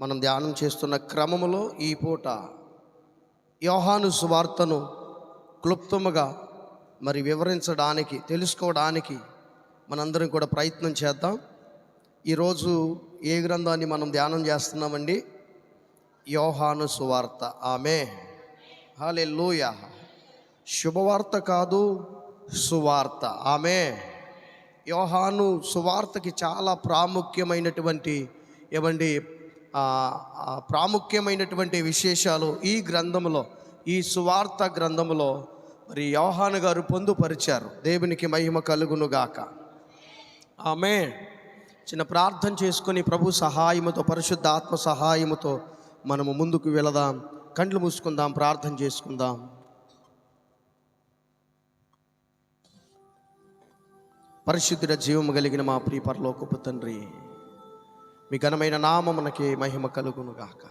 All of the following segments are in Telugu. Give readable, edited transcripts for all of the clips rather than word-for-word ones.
మనం ధ్యానం చేస్తున్న క్రమములో ఈ పూట యోహాను సువార్తను క్లుప్తముగా వివరించడానికి, తెలుసుకోవడానికి మనందరం కూడా ప్రయత్నం చేద్దాం. ఈరోజు ఏ గ్రంథాన్ని మనం ధ్యానం చేస్తున్నామండి? యోహాను సువార్త. ఆమేన్, హల్లెలూయా. శుభవార్త కాదు, సువార్త. ఆమేన్. యోహాను సువార్తకి చాలా ప్రాముఖ్యమైనటువంటి విశేషాలు ఈ గ్రంథంలో, ఈ సువార్త గ్రంథంలో యోహాను గారు పొందుపరిచారు. దేవునికి మహిమ కలుగును గాక. ఆమేన్. చిన్న ప్రార్థన చేసుకొని ప్రభు సహాయముతో, పరిశుద్ధ ఆత్మ సహాయముతో మనము ముందుకు వెళదాం. కండ్లు మూసుకుందాం, ప్రార్థన చేసుకుందాం. పరిశుద్ధుడ, జీవము కలిగిన మా ప్రియ పరలోకపు తండ్రి, మీ ఘనమైన నామమునకి మహిమ కలుగును గాక.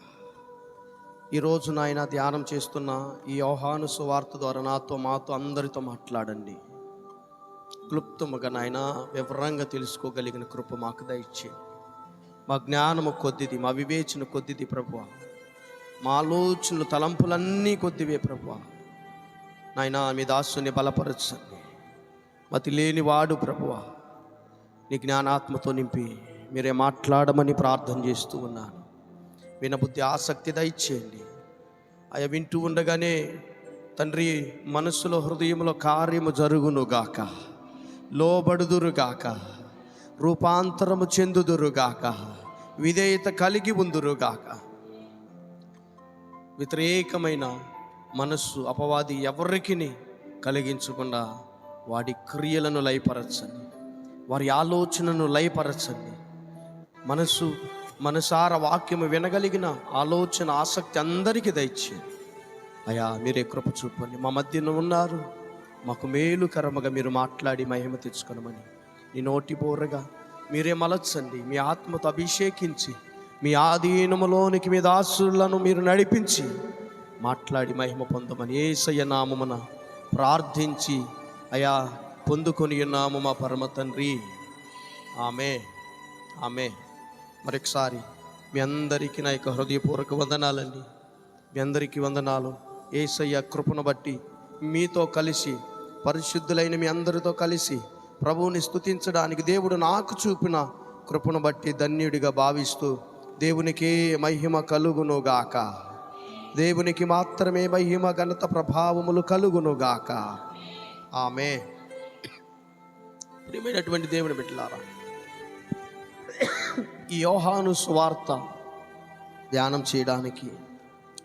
ఈరోజు నాయన ధ్యానం చేస్తున్న ఈ యోహాను సువార్త ద్వారా మాతో అందరితో మాట్లాడండి. క్లుప్తముగా నాయన వివరంగా తెలుసుకోగలిగిన కృప మాకు దయచే. మా జ్ఞానము కొద్దిది, మా వివేచన కొద్దిది ప్రభువా, మా ఆలోచనలు తలంపులన్నీ కొద్దివే ప్రభువా. నాయన మీ దాసుని బలపరచండి. మతి లేనివాడు ప్రభువా, నీ జ్ఞానాత్మతో నింపి మీరే మాట్లాడమని ప్రార్థన చేస్తూ ఉన్నాను. వినబుద్ధి, ఆసక్తి దయచేయండి. అయ్యా, వింటూ ఉండగానే తండ్రి మనసులో, హృదయంలో కార్యము జరుగునుగాక, లోబడుదురుగాక, రూపాంతరము చెందుదురుగాక, విధేయత కలిగి ఉందురుగాక. వ్యతిరేకమైన మనస్సు అపవాది ఎవరికి కలిగించకుండా వాడి క్రియలను లయపరచండి, వారి ఆలోచనను లయపరచండి. మనసార వాక్యము వినగలిగిన ఆలోచన, ఆసక్తి అందరికీ దయచేయండి. అయ్యా, మీరే కృప చూపండి. మా మధ్యన ఉన్నారు, మాకు మేలుకరముగా మీరు మాట్లాడి మహిమ తెచ్చుకొనమని నీ నోటి బోరగా మీరే మలచండి. మీ ఆత్మతో అభిషేకించి మీ ఆధీనములోనికి మీ దాసులను మీరు నడిపించి మాట్లాడి మహిమ పొందమని యేసయ్య నామమున ప్రార్థించి అయా పొందుకొని ఉన్నాము మా పరమ తండ్రి. ఆమేన్, ఆమేన్. మరొకసారి మీ అందరికీ నా యొక్క హృదయపూర్వక వందనాలండి. మీ అందరికీ వందనాలు. యేసయ్య కృపను బట్టి మీతో కలిసి, పరిశుద్ధులైన మీ అందరితో కలిసి ప్రభువుని స్తుతించడానికి దేవుడు నాకు చూపిన కృపను బట్టి ధన్యుడిగా భావిస్తూ, దేవునికే మహిమ కలుగునుగాక, దేవునికి మాత్రమే మహిమ, ఘనత, ప్రభావములు కలుగునుగాక. ఆమేన్. ప్రియమైనటువంటి దేవుని బిడ్డలారా, ఈ యోహాను సువార్త ధ్యానం చేయడానికి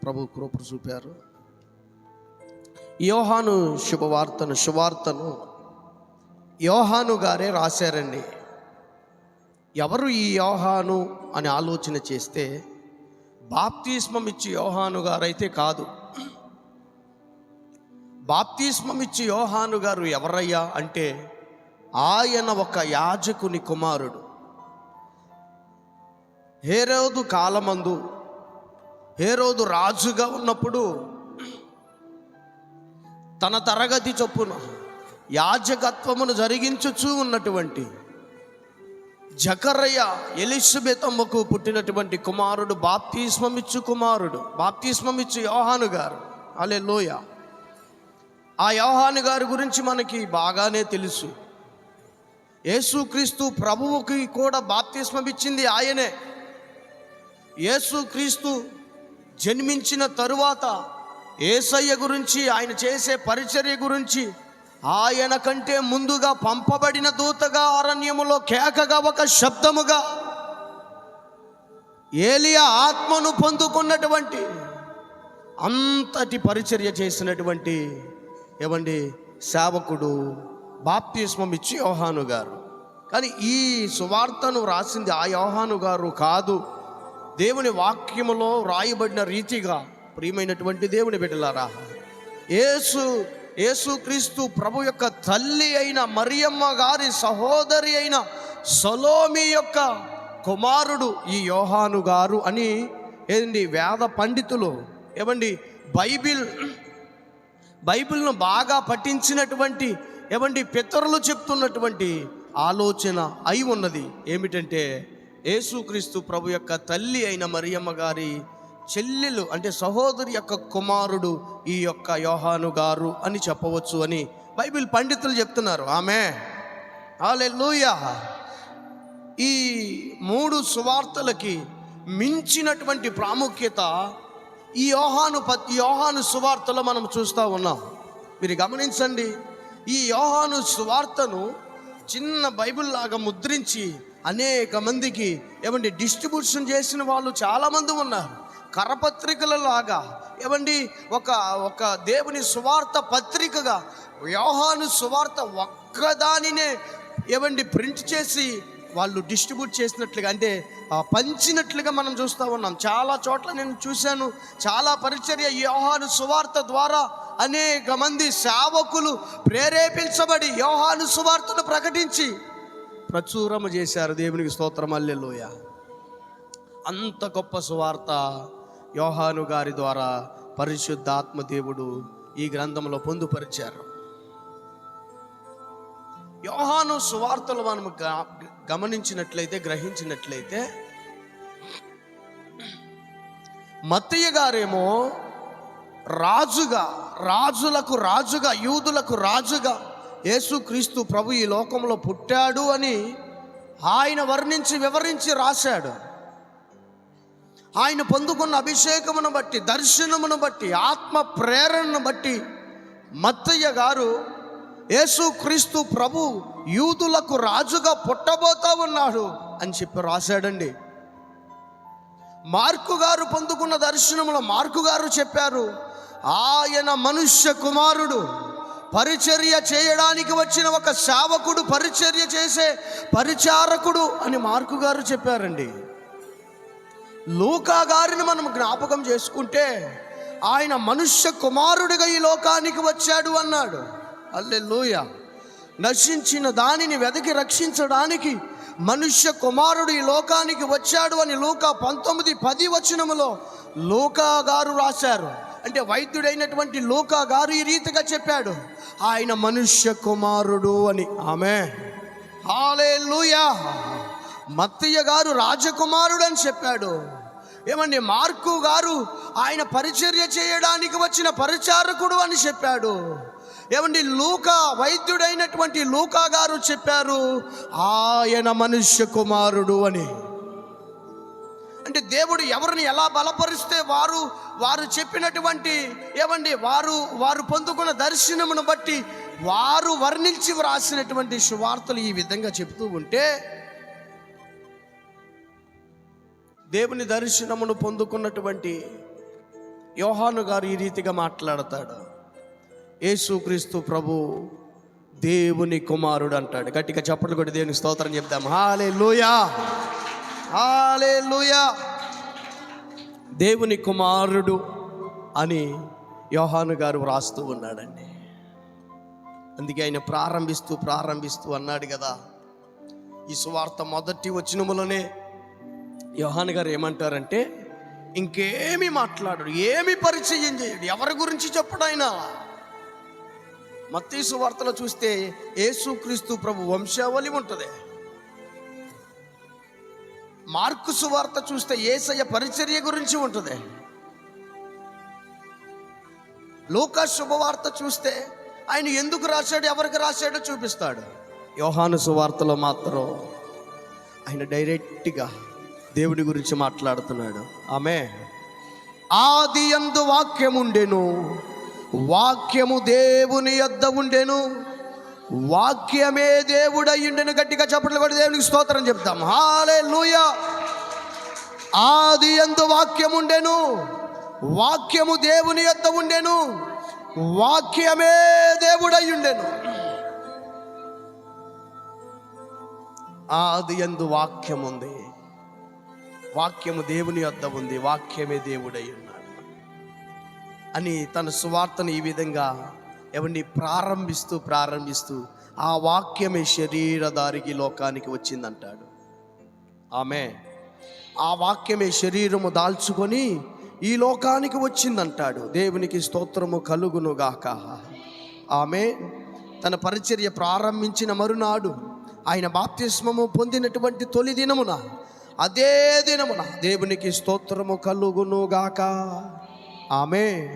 ప్రభు కృప చూపారు. ఈ యోహాను సువార్తను యోహాను గారే రాశారండి. ఎవరు ఈ యోహాను అని ఆలోచన చేస్తే బాప్తిస్మం ఇచ్చి యోహాను గారైతే కాదు. బాప్తిస్మం ఇచ్చి యోహాను గారు ఎవరయ్యా అంటే ఆయన ఒక యాజకుని కుమారుడు. హేరోదు కాలమందు, హేరోదు రాజుగా ఉన్నప్పుడు తన తరగతి చొప్పున యాజకత్వమును జరిగించుచూ ఉన్నటువంటి జకరయ్య ఎలిజబెతమ్మకు పుట్టినటువంటి కుమారుడు బాప్తిస్మమిచ్చు యోహాను గారు. హల్లెలూయా. ఆ యోహాను గారి గురించి మనకి బాగానే తెలుసు. యేసుక్రీస్తు ప్రభువుకి కూడా బాప్తిస్మం ఇచ్చింది ఆయనే. యేసుక్రీస్తు జన్మించిన తరువాత యేసయ్య గురించి, ఆయన చేసే పరిచర్య గురించి, ఆయన కంటే ముందుగా పంపబడిన దూతగా అరణ్యములో కేకగా ఒక శబ్దముగా ఏలియా ఆత్మను పొందుకున్నటువంటి, అంతటి పరిచర్య చేసినటువంటి సేవకుడు బాప్తిస్మం ఇచ్చి యోహాను గారు. కానీ ఈ సువార్తను రాసింది ఆ యోహాను గారు కాదు. దేవుని వాక్యములో రాయబడిన రీతిగా, ప్రియమైనటువంటి దేవుని బిడ్డలారా, యేసుక్రీస్తు ప్రభు యొక్క తల్లి అయిన మరియమ్మ గారి సహోదరి అయిన సలోమి యొక్క కుమారుడు ఈ యోహాను గారు అని వేద పండితులు, బైబిల్ను బాగా పఠించినటువంటి పితరులు చెప్తున్నటువంటి ఆలోచన అయి ఉన్నది. ఏమిటంటే యేసుక్రీస్తు ప్రభు యొక్క తల్లి అయిన మరియమ్మ గారి చెల్లెలు అంటే సహోదరి యొక్క కుమారుడు ఈ యొక్క యోహాను గారు అని చెప్పవచ్చు అని బైబిల్ పండితులు చెప్తున్నారు. ఆమె హల్లెలూయా. ఈ 3 సువార్తలకి మించినటువంటి ప్రాముఖ్యత ఈ యోహాను సువార్తలో మనం చూస్తూ ఉన్నాం. మీరు గమనించండి, ఈ యోహాను సువార్తను చిన్న బైబిల్ లాగా ముద్రించి అనేక మందికి డిస్ట్రిబ్యూషన్ చేసిన వాళ్ళు చాలామంది ఉన్నారు. కరపత్రికల లాగా ఒక దేవుని సువార్త పత్రికగా యోహాను సువార్త ఒక్కదానినే ప్రింట్ చేసి వాళ్ళు డిస్ట్రిబ్యూట్ చేసినట్లుగా అంటే పంచినట్లుగా మనం చూస్తూ ఉన్నాం. చాలా చోట్ల నేను చూశాను. చాలా పరిచర్య యోహాను సువార్త ద్వారా అనేక మంది సేవకులు ప్రేరేపించబడి యోహాను సువార్తను ప్రకటించి ప్రచురము చేశారు. దేవునికి స్తోత్రం, హల్లెలూయా. అంత గొప్ప సువార్త యోహాను గారి ద్వారా పరిశుద్ధాత్మ దేవుడు ఈ గ్రంథంలో పొందుపరిచారు. యోహాను సువార్తలు మనం గమనించినట్లయితే, గ్రహించినట్లయితే, మత్తయి గారేమో రాజులకు రాజుగా యూదులకు రాజుగా యేసుక్రీస్తు ప్రభు ఈ లోకంలో పుట్టాడు అని ఆయన వర్ణించి వివరించి రాశాడు. ఆయన పొందుకున్న అభిషేకమును బట్టి, దర్శనమును బట్టి, ఆత్మ ప్రేరణను బట్టి మత్తయి గారు యేసుక్రీస్తు ప్రభు యూదులకు రాజుగా పుట్టబోతా ఉన్నాడు అని చెప్పి రాశాడండి. మార్కు గారు పొందుకున్న దర్శనములో మార్కు గారు చెప్పారు, ఆయన మనుష్య కుమారుడు, పరిచర్య చేయడానికి వచ్చిన ఒక సేవకుడు, పరిచర్య చేసే పరిచారకుడు అని మార్కు గారు చెప్పారండి. లూకా గారిని మనం జ్ఞాపకం చేసుకుంటే ఆయన మనుష్య కుమారుడిగా ఈ లోకానికి వచ్చాడు అన్నాడు. హల్లెలూయా. నశించిన దానిని వెతికి రక్షించడానికి మనుష్య కుమారుడు ఈ లోకానికి వచ్చాడు అని లూకా 19:10 వచనములో లూకా గారు రాశారు. అంటే వైద్యుడైనటువంటి లూకా గారు ఈ రీతిగా చెప్పాడు, ఆయన మనుష్య కుమారుడు అని. ఆమేన్, హల్లెలూయా. మత్తయి గారు రాజకుమారుడు అని చెప్పాడు. మార్కు గారు ఆయన పరిచర్య చేయడానికి వచ్చిన పరిచారకుడు అని చెప్పాడు. లూకా వైద్యుడైనటువంటి లూకా గారు చెప్పారు, ఆయన మనుష్య కుమారుడు అని. అంటే దేవుడు ఎవరిని ఎలా బలపరిస్తే వారు చెప్పినటువంటి వారు పొందుకున్న దర్శనమును బట్టి వారు వర్ణించి వ్రాసినటువంటి సువార్తలు ఈ విధంగా చెప్తూ ఉంటే, దేవుని దర్శనమును పొందుకున్నటువంటి యోహాను గారు ఈ రీతిగా మాట్లాడతాడు, యేసుక్రీస్తు ప్రభు దేవుని కుమారుడు అంటాడు. గట్టిగా చప్పట్లు కొట్టి దేవునికి స్తోత్రం చెప్తాం. హల్లెలూయా, హల్లెలూయా. దేవుని కుమారుడు అని యోహాను గారు వ్రాస్తూ ఉన్నాడండి. అందుకే ఆయన ప్రారంభిస్తూ అన్నాడు కదా, ఈ సువార్త మొదటి వచనములోనే యోహాను గారు ఏమంటారంటే, ఇంకేమి మాట్లాడు, ఏమి పరిచయం చేయడు, ఎవరి గురించి చెప్పడు ఆయన. మత్తయి సువార్తలో చూస్తే యేసుక్రీస్తు ప్రభు వంశావళి ఉంటుంది. మార్కు సువార్త చూస్తే యేసయ్య పరిచర్య గురించి ఉంటుంది. లూకా శుభవార్త చూస్తే ఆయన ఎందుకు రాశాడు, ఎవరికి రాశాడో చూపిస్తాడు. యోహాను సువార్తలో మాత్రం ఆయన డైరెక్ట్గా దేవుడి గురించి మాట్లాడుతున్నాడు. ఆమేన్. ఆది యందు వాక్యముండెను, వాక్యము దేవుని యొద్ద ఉండెను, వాక్యమే దేవుడయ్యుండెను. గట్టిగా చప్పట్లు కొట్టి దేవునికి స్తోత్రం చెప్తాం. హల్లెలూయా. ఆది యందు వాక్యముండెను, వాక్యము దేవుని యొద్ద ఉండెను, వాక్యమే దేవుడయ్యుండెను. ఆది యందు వాక్యం ఉంది, వాక్యము దేవుని యొద్ద ఉంది, వాక్యమే దేవుడై ఉన్నాడు అని తన సువార్తను ఈ విధంగా ప్రారంభిస్తూ ఆ వాక్యమే శరీరధారికి లోకానికి వచ్చిందంటాడు. ఆమె ఆ వాక్యమే శరీరము దాల్చుకొని ఈ లోకానికి వచ్చిందంటాడు. దేవునికి స్తోత్రము కలుగును గాక. ఆమె తన పరిచర్య ప్రారంభించిన మరునాడు, ఆయన బాప్తిస్మము పొందినటువంటి తొలి దినమున అదే దినమున దేవునికి స్తోత్రము కలుగును గాక. ఆమేన్.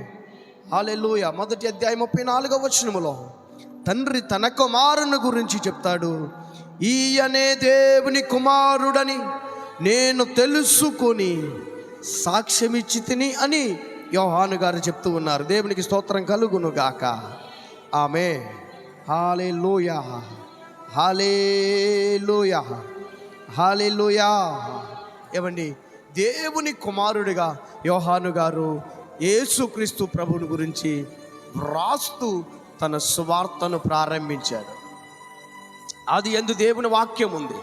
హల్లెలూయా. 1 అధ్యాయం 34వ వచనములో తండ్రి తన కుమారుని గురించి చెప్తాడు. ఈయనే దేవుని కుమారుడని నేను తెలుసుకొని సాక్ష్యమిచ్చి తిని అని యోహాను గారు చెప్తూ ఉన్నారు. దేవునికి స్తోత్రం కలుగును గాక. ఆమేన్. హల్లెలూయా, హల్లెలూయా, హల్లెలూయా. ఏమండి, దేవుని కుమారుడిగా యోహాను గారు యేసుక్రీస్తు ప్రభువుని గురించి వ్రాస్తూ తన సువార్తను ప్రారంభించాడు. అది యందు దేవుని వాక్యం ఉంది.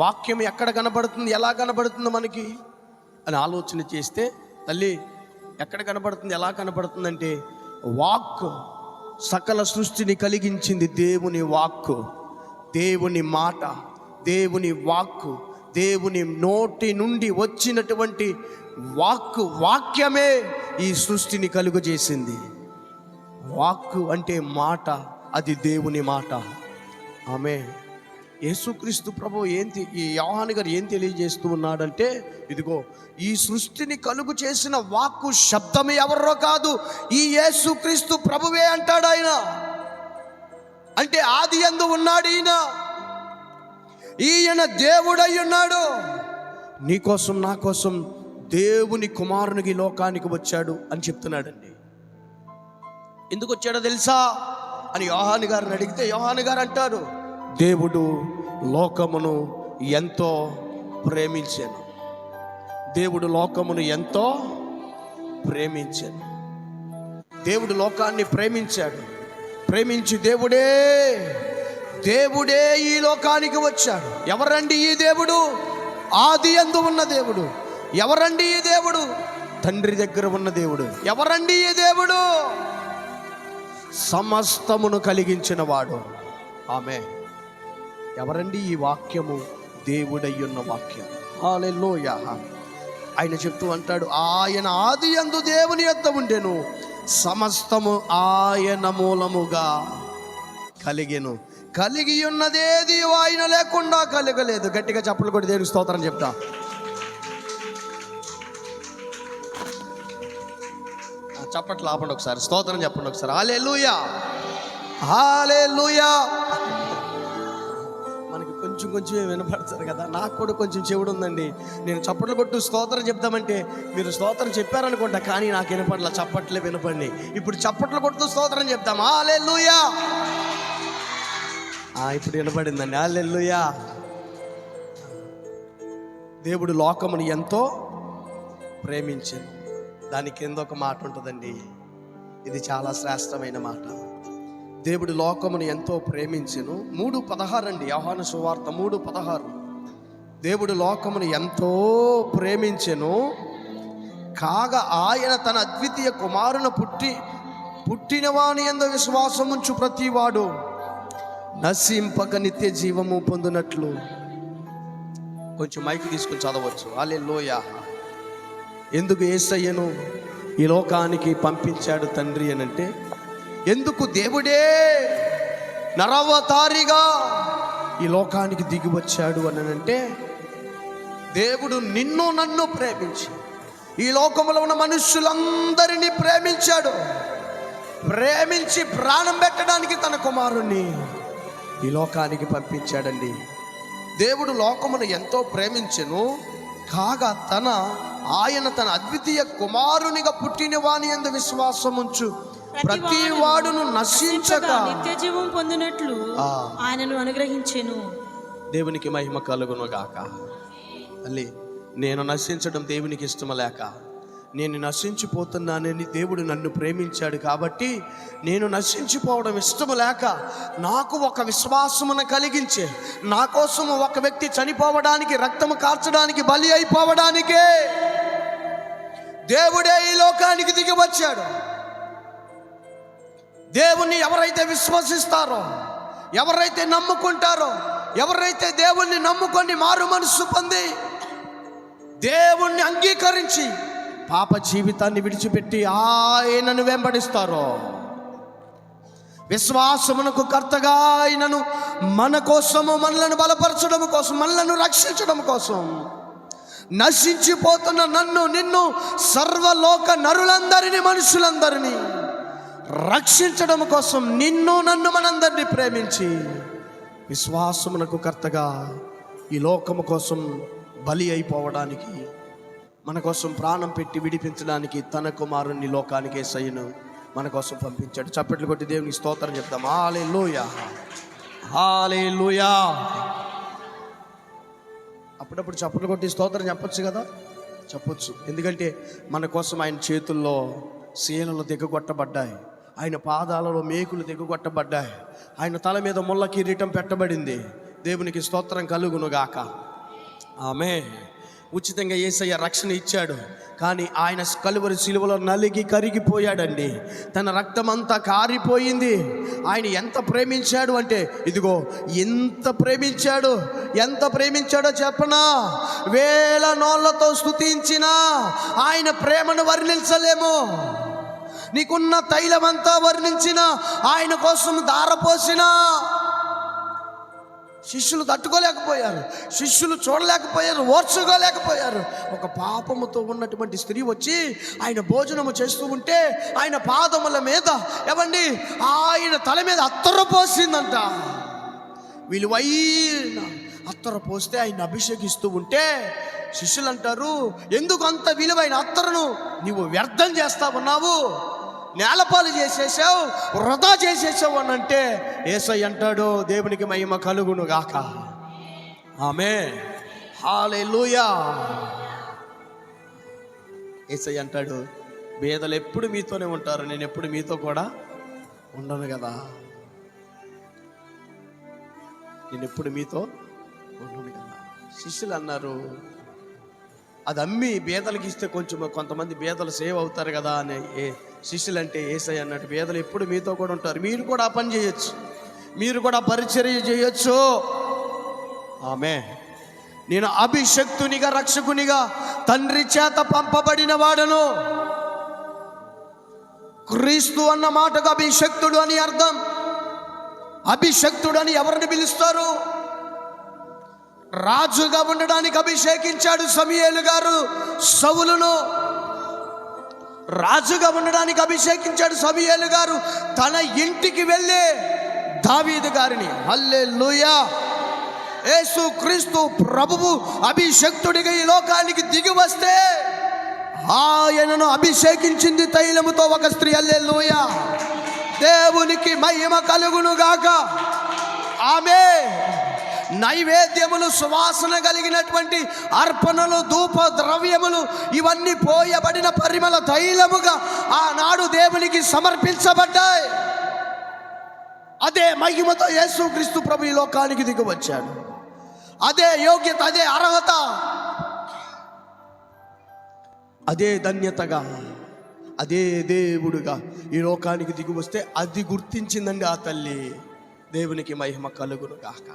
వాక్యం ఎక్కడ కనబడుతుంది, ఎలా కనబడుతుంది మనకి అని ఆలోచన చేస్తే, తల్లి ఎక్కడ కనబడుతుంది, ఎలా కనబడుతుందంటే, వాక్ సకల సృష్టిని కలిగించింది దేవుని వాక్కు, దేవుని మాట, దేవుని వాక్కు, దేవుని నోటి నుండి వచ్చినటువంటి వాక్యమే ఈ సృష్టిని కలుగజేసింది. వాక్కు అంటే మాట, అది దేవుని మాట. ఆమేన్. యేసుక్రీస్తు ప్రభు ఈ యోహాను గారు ఏం తెలియజేస్తూ ఉన్నాడంటే, ఇదిగో ఈ సృష్టిని కలుగు చేసిన వాక్కు శబ్దమే ఎవరో కాదు, ఈ యేసుక్రీస్తు ప్రభువే అంటాడు ఆయన. అంటే ఆది యందు ఉన్నాడు ఈయన దేవుడై ఉన్నాడు. నీకోసం నా కోసం దేవుని కుమారునికి లోకానికి వచ్చాడు అని చెప్తున్నాడండి. ఎందుకు వచ్చాడో తెలుసా అని యోహాను గారిని అడిగితే, యోహాను గారు అంటారు, దేవుడు లోకమును ఎంతో ప్రేమించాను. దేవుడు లోకమును ఎంతో ప్రేమించాను. దేవుడు లోకాన్ని ప్రేమించాడు. ప్రేమించి దేవుడే ఈ లోకానికి వచ్చాడు. ఎవరండి ఈ దేవుడు? ఆది యందు ఉన్న దేవుడు. ఎవరండి ఈ దేవుడు? తండ్రి దగ్గర ఉన్న దేవుడు. ఎవరండి ఈ దేవుడు? సమస్తమును కలిగించిన వాడు. ఆమేన్. ఎవరండి ఈ వాక్యము? దేవుడయ్యున్న వాక్యం. హల్లెలూయా. ఆయన చెప్తూ అంటాడు, ఆయన ఆది యందు దేవుని యొద్ద ఉండెను, సమస్తము ఆయన మూలముగా కలిగెను, కలిగి ఉన్నదేది ఆయన లేకుండా కలగలేదు. గట్టిగా చప్పట్లు కొట్టి దేవునికి స్తోత్రం చెప్తా. చప్పట్లు ఆపండి ఒకసారి, స్తోత్రం చెప్పండి ఒకసారి. హల్లెలూయా, హల్లెలూయా. మనకి కొంచెం వినపడతారు కదా. నాకు కూడా కొంచెం చెవుడు ఉందండి. నేను చప్పట్లు కొట్టు స్తోత్రం చెప్తామంటే మీరు స్తోత్రం చెప్పారనుకుంటా, కానీ నాకు వినపడలా. చప్పట్లే వినపడి. ఇప్పుడు చప్పట్లు కొడుతూ స్తోత్రం చెప్తాం. హల్లెలూయా. ఇప్పుడు వినపడిందండి. హల్లెలూయా. దేవుడు లోకమును ఎంతో ప్రేమించాను. దాని కింద ఒక మాట ఉంటుందండి, ఇది చాలా శ్రేష్టమైన మాట. దేవుడు లోకమును ఎంతో ప్రేమించెను. 3:16 అండి, యోహాను సువార్త 3:16. దేవుడు లోకమును ఎంతో ప్రేమించెను కాగా ఆయన తన అద్వితీయ కుమారుని పుట్టిన వాని యందు విశ్వాసముంచు ప్రతివాడు నశింపక నిత్య జీవము పొందునట్లు. కొంచెం మైక్ తీసుకుని చదవచ్చు. హల్లెలూయా. ఎందుకు యేసయ్యను ఈ లోకానికి పంపించాడు తండ్రి అని అంటే, ఎందుకు దేవుడే నరవతారిగా ఈ లోకానికి దిగి వచ్చాడు అని అంటే, దేవుడు నిన్ను నన్ను ప్రేమించి ఈ లోకంలో ఉన్న మనుషులందరినీ ప్రేమించాడు. ప్రేమించి ప్రాణం పెట్టడానికి తన కుమారుణ్ణి ఈ లోకానికి పంపించాడండి. దేవుడు లోకమును ఎంతో ప్రేమించెను కాగా ఆయన తన అద్వితీయ కుమారునిగా పుట్టిన వాని యందు విశ్వాసముంచు ప్రతి వాడును నశించక నిత్య జీవం పొందినట్లు ఆయనను అనుగ్రహించెను. దేవునికి మహిమ కలుగును గాక. అల్లి నేను నశించడం దేవునికి ఇష్టం లేక, నేను నశించిపోతున్నానని దేవుడు నన్ను ప్రేమించాడు కాబట్టి నేను నశించిపోవడం ఇష్టం లేక, నాకు ఒక విశ్వాసమును కలిగించే, నా కోసం ఒక వ్యక్తి చనిపోవడానికి, రక్తము కార్చడానికి, బలి అయిపోవడానికే దేవుడే ఈ లోకానికి దిగి వచ్చాడు. దేవుణ్ణి ఎవరైతే విశ్వసిస్తారో, ఎవరైతే నమ్ముకుంటారో, ఎవరైతే దేవుణ్ణి నమ్ముకొని మారు మనసు పొంది దేవుణ్ణి అంగీకరించి పాప జీవితాన్ని విడిచిపెట్టి ఆయనను వెంబడిస్తారో, విశ్వాసమునకు కర్తగా ఆయనను మన కోసము, మనలను బలపరచడం కోసం, మనలను రక్షించడం కోసం నశించిపోతున్న నన్ను నిన్ను సర్వలోక నరులందరినీ మనుషులందరినీ రక్షించడం కోసం నిన్ను నన్ను మనందరినీ ప్రేమించి విశ్వాసమునకు కర్తగా ఈ లోకము కోసం బలి అయిపోవడానికి, మన కోసం ప్రాణం పెట్టి విడిపించడానికి తన కుమారుణ్ణి లోకానికి యేసయ్యను మన కోసం పంపించాడు. చప్పట్లు కొట్టి దేవునికి స్తోత్రం చెప్తాం. హల్లెలూయా, హల్లెలూయా. అప్పుడప్పుడు చప్పట్లు కొట్టి స్తోత్రం చెప్పొచ్చు కదా, చెప్పొచ్చు. ఎందుకంటే మన కోసం ఆయన చేతుల్లో శీలలు దిగగొట్టబడ్డాయి, ఆయన పాదాలలో మేకులు దిగగొట్టబడ్డాయి, ఆయన తల మీద ముళ్ళ కిరీటం పెట్టబడింది. దేవునికి స్తోత్రం కలుగునుగాక. ఆమేన్. ఉచితంగా యేసయ్య రక్షణ ఇచ్చాడు, కానీ ఆయన కలువరి సిలువలో నలిగి కరిగిపోయాడండి. తన రక్తం అంతా కారిపోయింది. ఆయన ఎంత ప్రేమించాడు అంటే, ఇదిగో ఎంత ప్రేమించాడో చెప్పనా? వేల నోళ్లతో స్తుతించినా ఆయన ప్రేమను వర్ణించలేము. నీకున్న తైలమంతా వర్ణించిన, ఆయన కోసం ధారపోసిన శిష్యులు తట్టుకోలేకపోయారు, శిష్యులు చూడలేకపోయారు, ఓర్చుకోలేకపోయారు. ఒక పాపముతో ఉన్నటువంటి స్త్రీ వచ్చి ఆయన భోజనము చేస్తూ ఉంటే ఆయన పాదముల మీద ఏమండి ఆయన తల మీద అత్తరు పోసిందంట. విలువైన అత్తరు పోస్తే ఆయన అభిషేకిస్తూ ఉంటే శిష్యులు అంటారు, ఎందుకు అంత విలువైన అత్తరును నీవు వ్యర్థం చేస్తా ఉన్నావు, నేలపాలు చేసేసావు, వృధా చేసేసావు అని అంటే యేసయ్య అంటాడు, దేవునికి మహిమ కలుగును గాక. ఆమేన్, హల్లెలూయా. యేసయ్య అంటాడు, బేదలు ఎప్పుడు మీతోనే ఉంటారు, నేను ఎప్పుడు మీతో కూడా ఉండను కదా, నేను ఎప్పుడు మీతో ఉండను కదా. శిష్యులు అన్నారు, అది అమ్మి బేదలకి ఇస్తే కొంతమంది బేదలు సేవ్ అవుతారు కదా అని శిష్యులు అంటే యేసయ్య అన్నట్టు, బేదలు ఎప్పుడు మీతో కూడా ఉంటారు, మీరు కూడా ఆ పని చేయొచ్చు, మీరు కూడా పరిచర్య చేయొచ్చు. ఆమేన్. నేను అభిషక్తునిగా రక్షకునిగా తండ్రి చేత పంపబడిన వాడను. క్రీస్తు అన్న మాటకు అభిషక్తుడు అని అర్థం. అభిషక్తుడు అని ఎవరిని పిలుస్తారు? రాజుగా ఉండడానికి అభిషేకించాడు సమూయేలు గారు సౌలును. రాజుగా ఉండడానికి అభిషేకించాడు సమూయేలు గారు తన ఇంటికి వెళ్ళి దావీదు గారిని. హల్లెలూయా. యేసు క్రీస్తు ప్రభువు అభిషక్తుడిగా ఈ లోకానికి దిగి వస్తే ఆయనను అభిషేకించింది తైలముతో ఒక స్త్రీ. హల్లెలూయా. దేవునికి మహిమ కలుగును గాక. ఆమేన్. నైవేద్యములు, సువాసన కలిగినటువంటి అర్పణలు, ధూప ద్రవ్యములు ఇవన్నీ పోయబడిన పరిమళ తైలముగా ఆనాడు దేవునికి సమర్పించబడ్డాయి. అదే మహిమతో యేసుక్రీస్తు ప్రభు ఈ లోకానికి దిగి వచ్చాడు. అదే యోగ్యత, అదే అర్హత, అదే ధన్యతగా, అదే దేవుడుగా ఈ లోకానికి దిగి వస్తే అది గుర్తించిందండి ఆ తల్లి. దేవునికి మహిమ కలుగును గాక.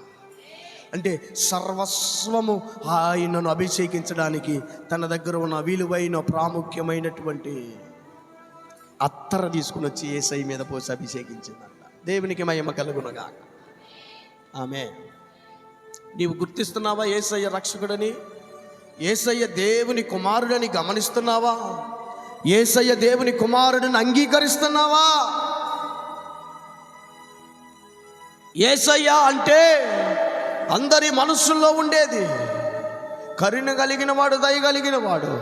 అంటే సర్వస్వము ఆయనను అభిషేకించడానికి తన దగ్గర ఉన్న విలువైన ప్రాముఖ్యమైనటువంటి అత్తర తీసుకుని వచ్చి యేసయ్య మీద పోసి అభిషేకించిందంట. దేవునికి మహిమ కలుగునుగా. ఆమేన్. నీవు గుర్తిస్తున్నావా యేసయ్య రక్షకుడని? యేసయ్య దేవుని కుమారుడని గమనిస్తున్నావా? యేసయ్య దేవుని కుమారుడిని అంగీకరిస్తున్నావా? యేసయ్య అంటే అందరి మనస్సుల్లో ఉండేది కరుణ కలిగిన వాడు, దయ కలిగిన వాడు,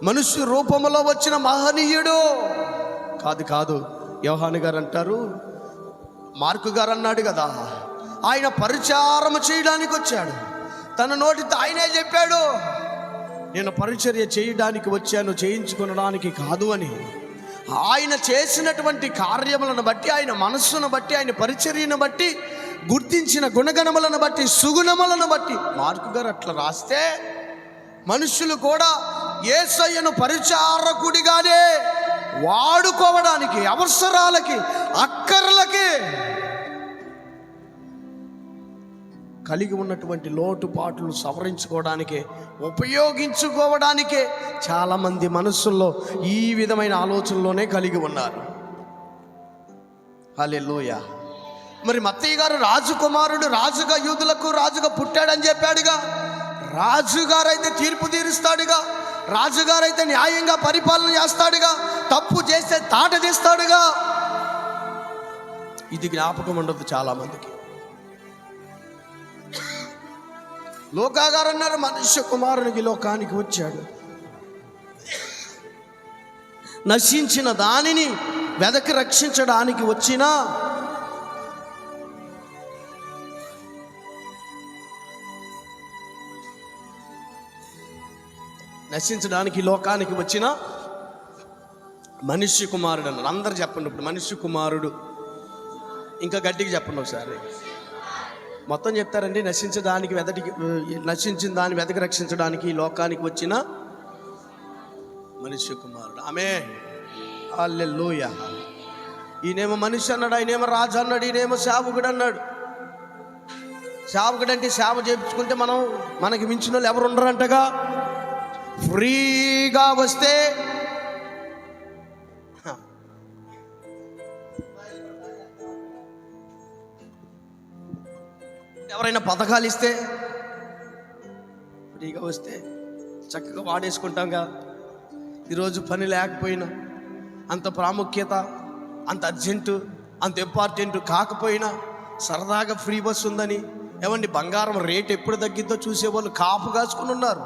మనుష్య రూపంలో వచ్చిన మహనీయుడు కాదు. యోహాను గారు అంటారు, మార్కు గారు అన్నాడు కదా, ఆయన పరిచారము చేయడానికి వచ్చాడు. తన నోటితో ఆయనే చెప్పాడు, నేను పరిచర్య చేయడానికి వచ్చాను, చేయించుకునడానికి కాదు అని. ఆయన చేసినటువంటి కార్యములను బట్టి, ఆయన మనస్సును బట్టి, ఆయన పరిచర్యను బట్టి, గుర్తించిన గుణగణములను బట్టి, సుగుణములను బట్టి మార్కు గారు అట్లా రాస్తే మనుషులు కూడా యేసయ్యను పరిచారకుడిగానే వాడుకోవడానికి, అవసరాలకి, అక్కర్లకి, కలిగి ఉన్నటువంటి లోటుపాట్లు సవరించుకోవడానికే, ఉపయోగించుకోవడానికే చాలామంది మనస్సుల్లో ఈ విధమైన ఆలోచనలోనే కలిగి ఉన్నారు. హల్లెలూయా. మరి మత్తయి గారు రాజకుమారుడు, రాజుగా యూదులకు రాజుగా పుట్టాడని చెప్పాడుగా. రాజుగారైతే తీర్పు తీరుస్తాడుగా, రాజుగారైతే న్యాయంగా పరిపాలన చేస్తాడుగా, తప్పు చేస్తే తాట తీస్తాడుగా. ఇది జ్ఞాపకం ఉండదు చాలా మందికి. లోకాగారు అన్నారు, మనుష్య కుమారునికి లోకానికి వచ్చాడు, నశించిన దానిని వెదకి రక్షించడానికి వచ్చినా నశించడానికి లోకానికి వచ్చిన మనుష్య కుమారుడు అన్నారు. అందరు చెప్పండి ఇప్పుడు, మనుష్య కుమారుడు. ఇంకా గట్టిగా చెప్పండి ఒకసారి. మొత్తం చెప్తారండి. నశించిన దాన్ని వెదకి రక్షించడానికి లోకానికి వచ్చిన మనుష్య కుమారుడు. ఆమేన్, హల్లెలూయా. ఈయనేమో మనిషి అన్నాడు, ఆయనేమో రాజు అన్నాడు, ఈయనేమో సేవకుడు అన్నాడు. సేవకుడు అంటే సేవ చేయించుకుంటే మనకి మించిన వాళ్ళు ఎవరు ఉండరంటగా. ఫ్రీగా వస్తే ఎవరైనా పథకాలు ఇస్తే ఫ్రీగా వస్తే చక్కగా వాడేసుకుంటాంగా. ఈరోజు పని లేకపోయినా, అంత ప్రాముఖ్యత, అంత అర్జెంటు, అంత ఇంపార్టెంట్ కాకపోయినా సరదాగా ఫ్రీ బస్ ఉందని, ఏమండి బంగారం రేట్ ఎప్పుడు తగ్గిద్దో చూసేవాళ్ళు కాపు కాచుకుని ఉన్నారు.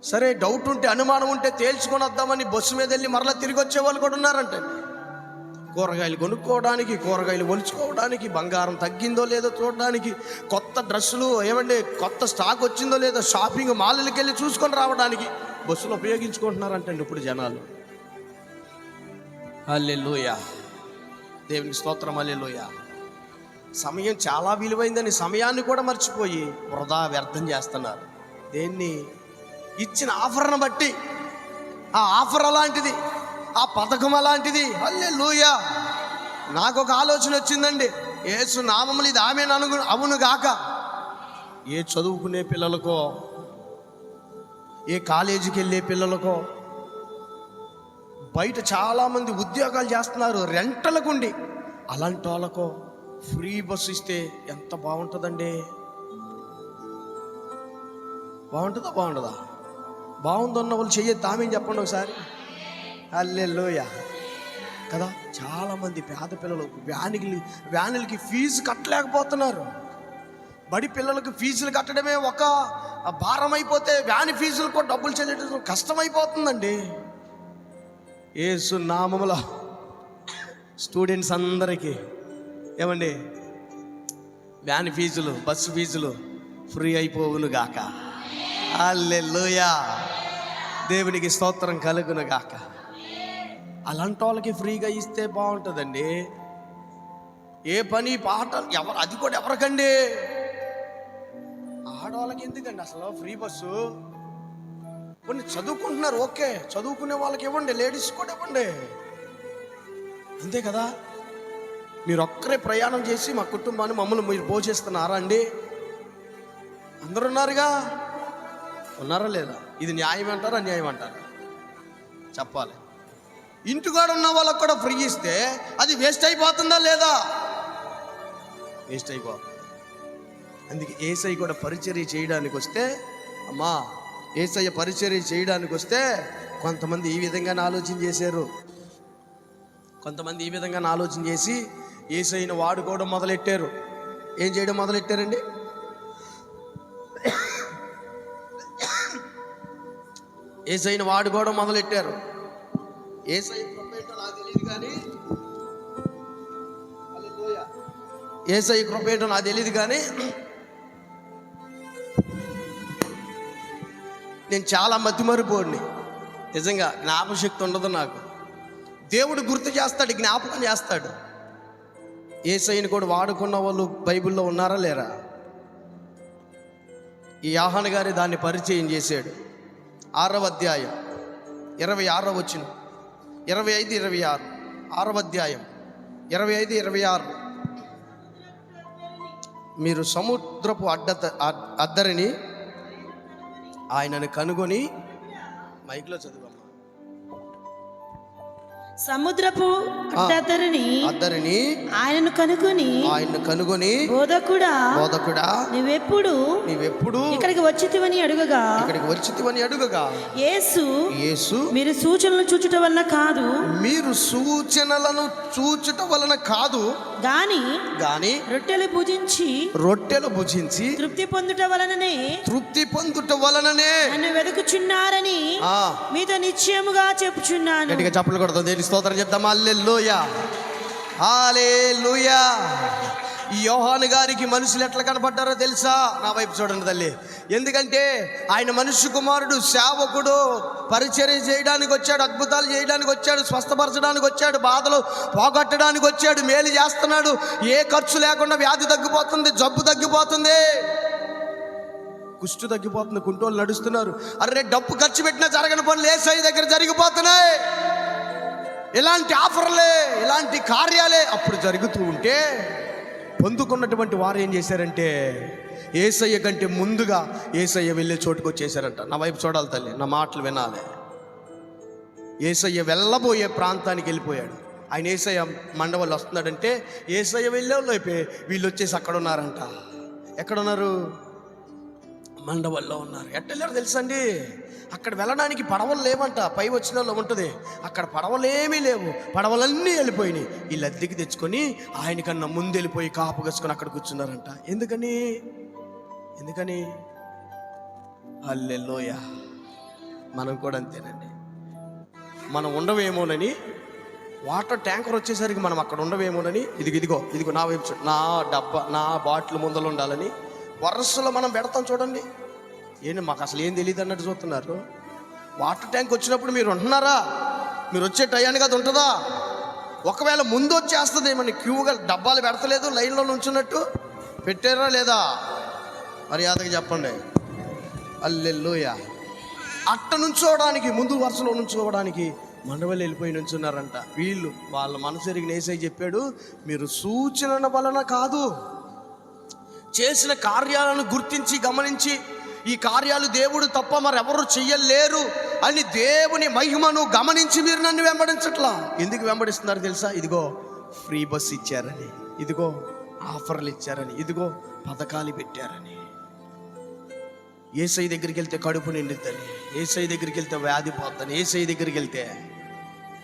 సరే డౌట్ ఉంటే, అనుమానం ఉంటే తేల్చుకొని వద్దామని బస్సు మీద వెళ్ళి మరలా తిరిగి వచ్చేవాళ్ళు కూడా ఉన్నారంటే. కూరగాయలు కొనుక్కోవడానికి, కూరగాయలు ఒలుచుకోవడానికి, బంగారం తగ్గిందో లేదో చూడడానికి, కొత్త డ్రెస్సులు, ఏమండి కొత్త స్టాక్ వచ్చిందో లేదో షాపింగ్ మాల్కి వెళ్ళి చూసుకొని రావడానికి బస్సులు ఉపయోగించుకుంటున్నారంటండి ఇప్పుడు జనాలు. హల్లెలూయా, దేవునికి స్తోత్రం, హల్లెలూయా. సమయం చాలా విలువైందని సమయాన్ని కూడా మర్చిపోయి వృధా వ్యర్థం చేస్తున్నారు. దేన్ని? ఇచ్చిన ఆఫర్ను బట్టి. ఆ ఆఫర్ అలాంటిది, ఆ పథకం అలాంటిది. హల్లెలూయా. నాకు ఒక ఆలోచన వచ్చిందండి. యేసు నామములు ఇది ఆమె అవును గాక. ఏ చదువుకునే పిల్లలకో, ఏ కాలేజీకి వెళ్ళే పిల్లలకో, బయట చాలామంది ఉద్యోగాలు చేస్తున్నారు రెంటలకుండి, అలాంటి వాళ్ళకో ఫ్రీ బస్సు ఇస్తే ఎంత బాగుంటుందండి. బాగుంటుందా? బాగుంటుందా? బాగుందన్న వాళ్ళు చెయ్యొద్దు ఆమె చెప్పండి ఒకసారి. హల్లెలూయా కదా. చాలామంది పేద పిల్లలు వ్యానులకి ఫీజు కట్టలేకపోతున్నారు. బడి పిల్లలకు ఫీజులు కట్టడమే ఒక భారం అయిపోతే వ్యాన్ ఫీజులు కూడా డబ్బులు చెల్లించడం కష్టమైపోతుందండి. యేసు నామములో స్టూడెంట్స్ అందరికీ ఏమండి వ్యాన్ ఫీజులు, బస్సు ఫీజులు ఫ్రీ అయిపోవును గాక. హల్లెలూయా, దేవునికి స్తోత్రం కలుగును గాక. అలాంటి వాళ్ళకి ఫ్రీగా ఇస్తే బాగుంటుందండి. ఏ పని పాటలు ఎవరు, అది కూడా ఎవరికండి? ఆడవాళ్ళకి ఎందుకండి అసలు ఫ్రీ బస్సు? కొన్ని చదువుకుంటున్నారు, ఓకే, చదువుకునే వాళ్ళకి ఇవ్వండి, లేడీస్ కూడా ఇవ్వండి, అంతే కదా. మీరు ఒక్కరే ప్రయాణం చేసి మా కుటుంబాన్ని మమ్మల్ని మీరు పోషిస్తున్నారా అండి? అందరూ ఉన్నారుగా, ఉన్నారా లేదా? ఇది న్యాయం అంటారా అన్యాయం అంటారా? చెప్పాలి. ఇంటికాడ ఉన్న వాళ్ళకు కూడా ఫ్రీ ఇస్తే అది వేస్ట్ అయిపోతుందా లేదా? వేస్ట్ అయిపోతుంది. అందుకే యేసయ్య కూడా పరిచర్య చేయడానికి వస్తే, అమ్మా యేసయ్య పరిచర్య చేయడానికి వస్తే కొంతమంది ఈ విధంగానే ఆలోచన చేశారు. కొంతమంది ఈ విధంగానే ఆలోచన చేసి యేసయ్యను వాడుకోవడం మొదలెట్టారు. ఏం చేయడం మొదలెట్టారండి? యేసయ్యను వాడుకోవడం మొదలెట్టారు. యేసయ్య కృప ఏంటో నాకు తెలియదు కానీ, యేసయ్య కృప ఏంటో నాకు తెలియదు కానీ నేను చాలా మతిమరుపోడిని. నిజంగా జ్ఞాపశక్తి ఉండదు నాకు. దేవుడు గుర్తు చేస్తాడు, జ్ఞాపకం చేస్తాడు. యేసయ్యను కూడా వాడుకున్న వాళ్ళు బైబిల్లో ఉన్నారా లేరా? ఈ యోహాను గారి దాన్ని పరిచయం చేశాడు. 6వ అధ్యాయం 26వ వచనం, 25, 26, 6వ అధ్యాయం 25, 26. మీరు సముద్రపు అద్దరిని ఆయనను కనుగొని, మైక్లో చదువమ్మా, సముద్రపు అద్దరిని ఆయనను కనుగొని బోధకుడా నువ్వెప్పుడు ఇక్కడికి వచ్చితివని అడుగగా యేసు మీరు సూచనలను చూచుట వలన కాదు గాని రొట్టెలు భుజించి తృప్తి పొందుట వలననే నన్ను వెదుకుచున్నారని మీతో నిశ్చయముగా చెప్పుచున్నాను. గట్టిగా చప్పట్లు కొడతాం, స్తోత్రం చెప్తాం. హల్లెలూయా, హల్లెలూయా. ఈ యోహాను గారికి మనుషులు ఎట్లా కనపడ్డారో తెలుసా? నా వైపు చూడండి తల్లి. ఎందుకంటే ఆయన మనుష్య కుమారుడు, సేవకుడు, పరిచర్య చేయడానికి వచ్చాడు, అద్భుతాలు చేయడానికి వచ్చాడు, స్వస్థపరచడానికి వచ్చాడు, బాధలు పోగొట్టడానికి వచ్చాడు, మేలు చేస్తున్నాడు. ఏ ఖర్చు లేకుండా వ్యాధి తగ్గిపోతుంది, జబ్బు తగ్గిపోతుంది, కుష్టు తగ్గిపోతుంది, కుంటోళ్ళు నడుస్తున్నారు. అరే డబ్బు ఖర్చు పెట్టినా జరగని పనులు యేసయ్య దగ్గర జరిగిపోతున్నాయి. ఇలాంటి ఆఫర్లే, ఇలాంటి కార్యాలే అప్పుడు జరుగుతూ ఉంటే పొందుకున్నటువంటి వారు ఏం చేశారంటే యేసయ్య కంటే ముందుగా యేసయ్య వెళ్ళే చోటుకు వచ్చేసారంట. నా వైపు చూడాలి తల్లి, నా మాటలు వినాలి. యేసయ్య వెళ్ళబోయే ప్రాంతానికి వెళ్ళిపోయాడు. ఆయన యేసయ్య మండవాళ్ళు వస్తున్నాడంటే యేసయ్య వెళ్ళే వాళ్ళు అయిపోయి వీళ్ళు వచ్చేసి అక్కడ ఉన్నారంట. ఎక్కడున్నారు? మండవల్లో ఉన్నారు. ఎట్టెళ్ళారు తెలుసండి? అక్కడ వెళ్ళడానికి పడవలు లేవంట. పై వచ్చిన వాళ్ళు ఉంటుంది, అక్కడ పడవలేమీ లేవు, పడవలన్నీ వెళ్ళిపోయినాయి. వీళ్ళు అద్దెకి తెచ్చుకొని ఆయనకన్నా ముందు వెళ్ళిపోయి కాపు కసుకొని అక్కడ కూర్చున్నారంట. ఎందుకని హల్లెలూయా. మనం కూడా అంతేనండి. మనం ఉండవేమోనని, వాటర్ ట్యాంకర్ వచ్చేసరికి మనం అక్కడ ఉండవేమోనని, ఇదిగో నా వైపు నా డబ్బా, నా బాటిల్ ముందలు ఉండాలని వరుసలో మనం పెడతాం. చూడండి, ఏంటి మాకు అసలు ఏం తెలియదు అన్నట్టు చూస్తున్నారు. వాటర్ ట్యాంక్ వచ్చినప్పుడు మీరు ఉంటున్నారా? మీరు వచ్చే టయానికి అది ఉంటుందా? ఒకవేళ ముందు వచ్చేస్తుంది ఏమని క్యూగా డబ్బాలు పెడతలేదు, లైన్లో నుంచున్నట్టు పెట్టారా లేదా? మర్యాదగా చెప్పండి. హల్లెలూయా. అట్ట నుంచోవడానికి, ముందు వరుసలో నుంచోవడానికి మండవల్లి వెళ్ళిపోయి నుంచున్నారంట. వీళ్ళు వాళ్ళ మనసు ఎరిగిన యేసయ్య చెప్పాడు, మీరు సూచనల వలన కాదు, చేసిన కార్యాలను గుర్తించి గమనించి ఈ కార్యాలు దేవుడు తప్ప మరెవరు చెయ్యలేరు అని దేవుని మహిమను గమనించి మీరు నన్ను వెంబడించట్లా. ఎందుకు వెంబడిస్తున్నారు తెలుసా? ఇదిగో ఫ్రీ బస్ ఇచ్చారని, ఇదిగో ఆఫర్లు ఇచ్చారని, ఇదిగో పథకాలు పెట్టారని. యేసయ్య దగ్గరికి వెళ్తే కడుపు నిండుద్దని, యేసయ్య దగ్గరికి వెళ్తే వ్యాధి పోద్దని, యేసయ్య దగ్గరికి వెళ్తే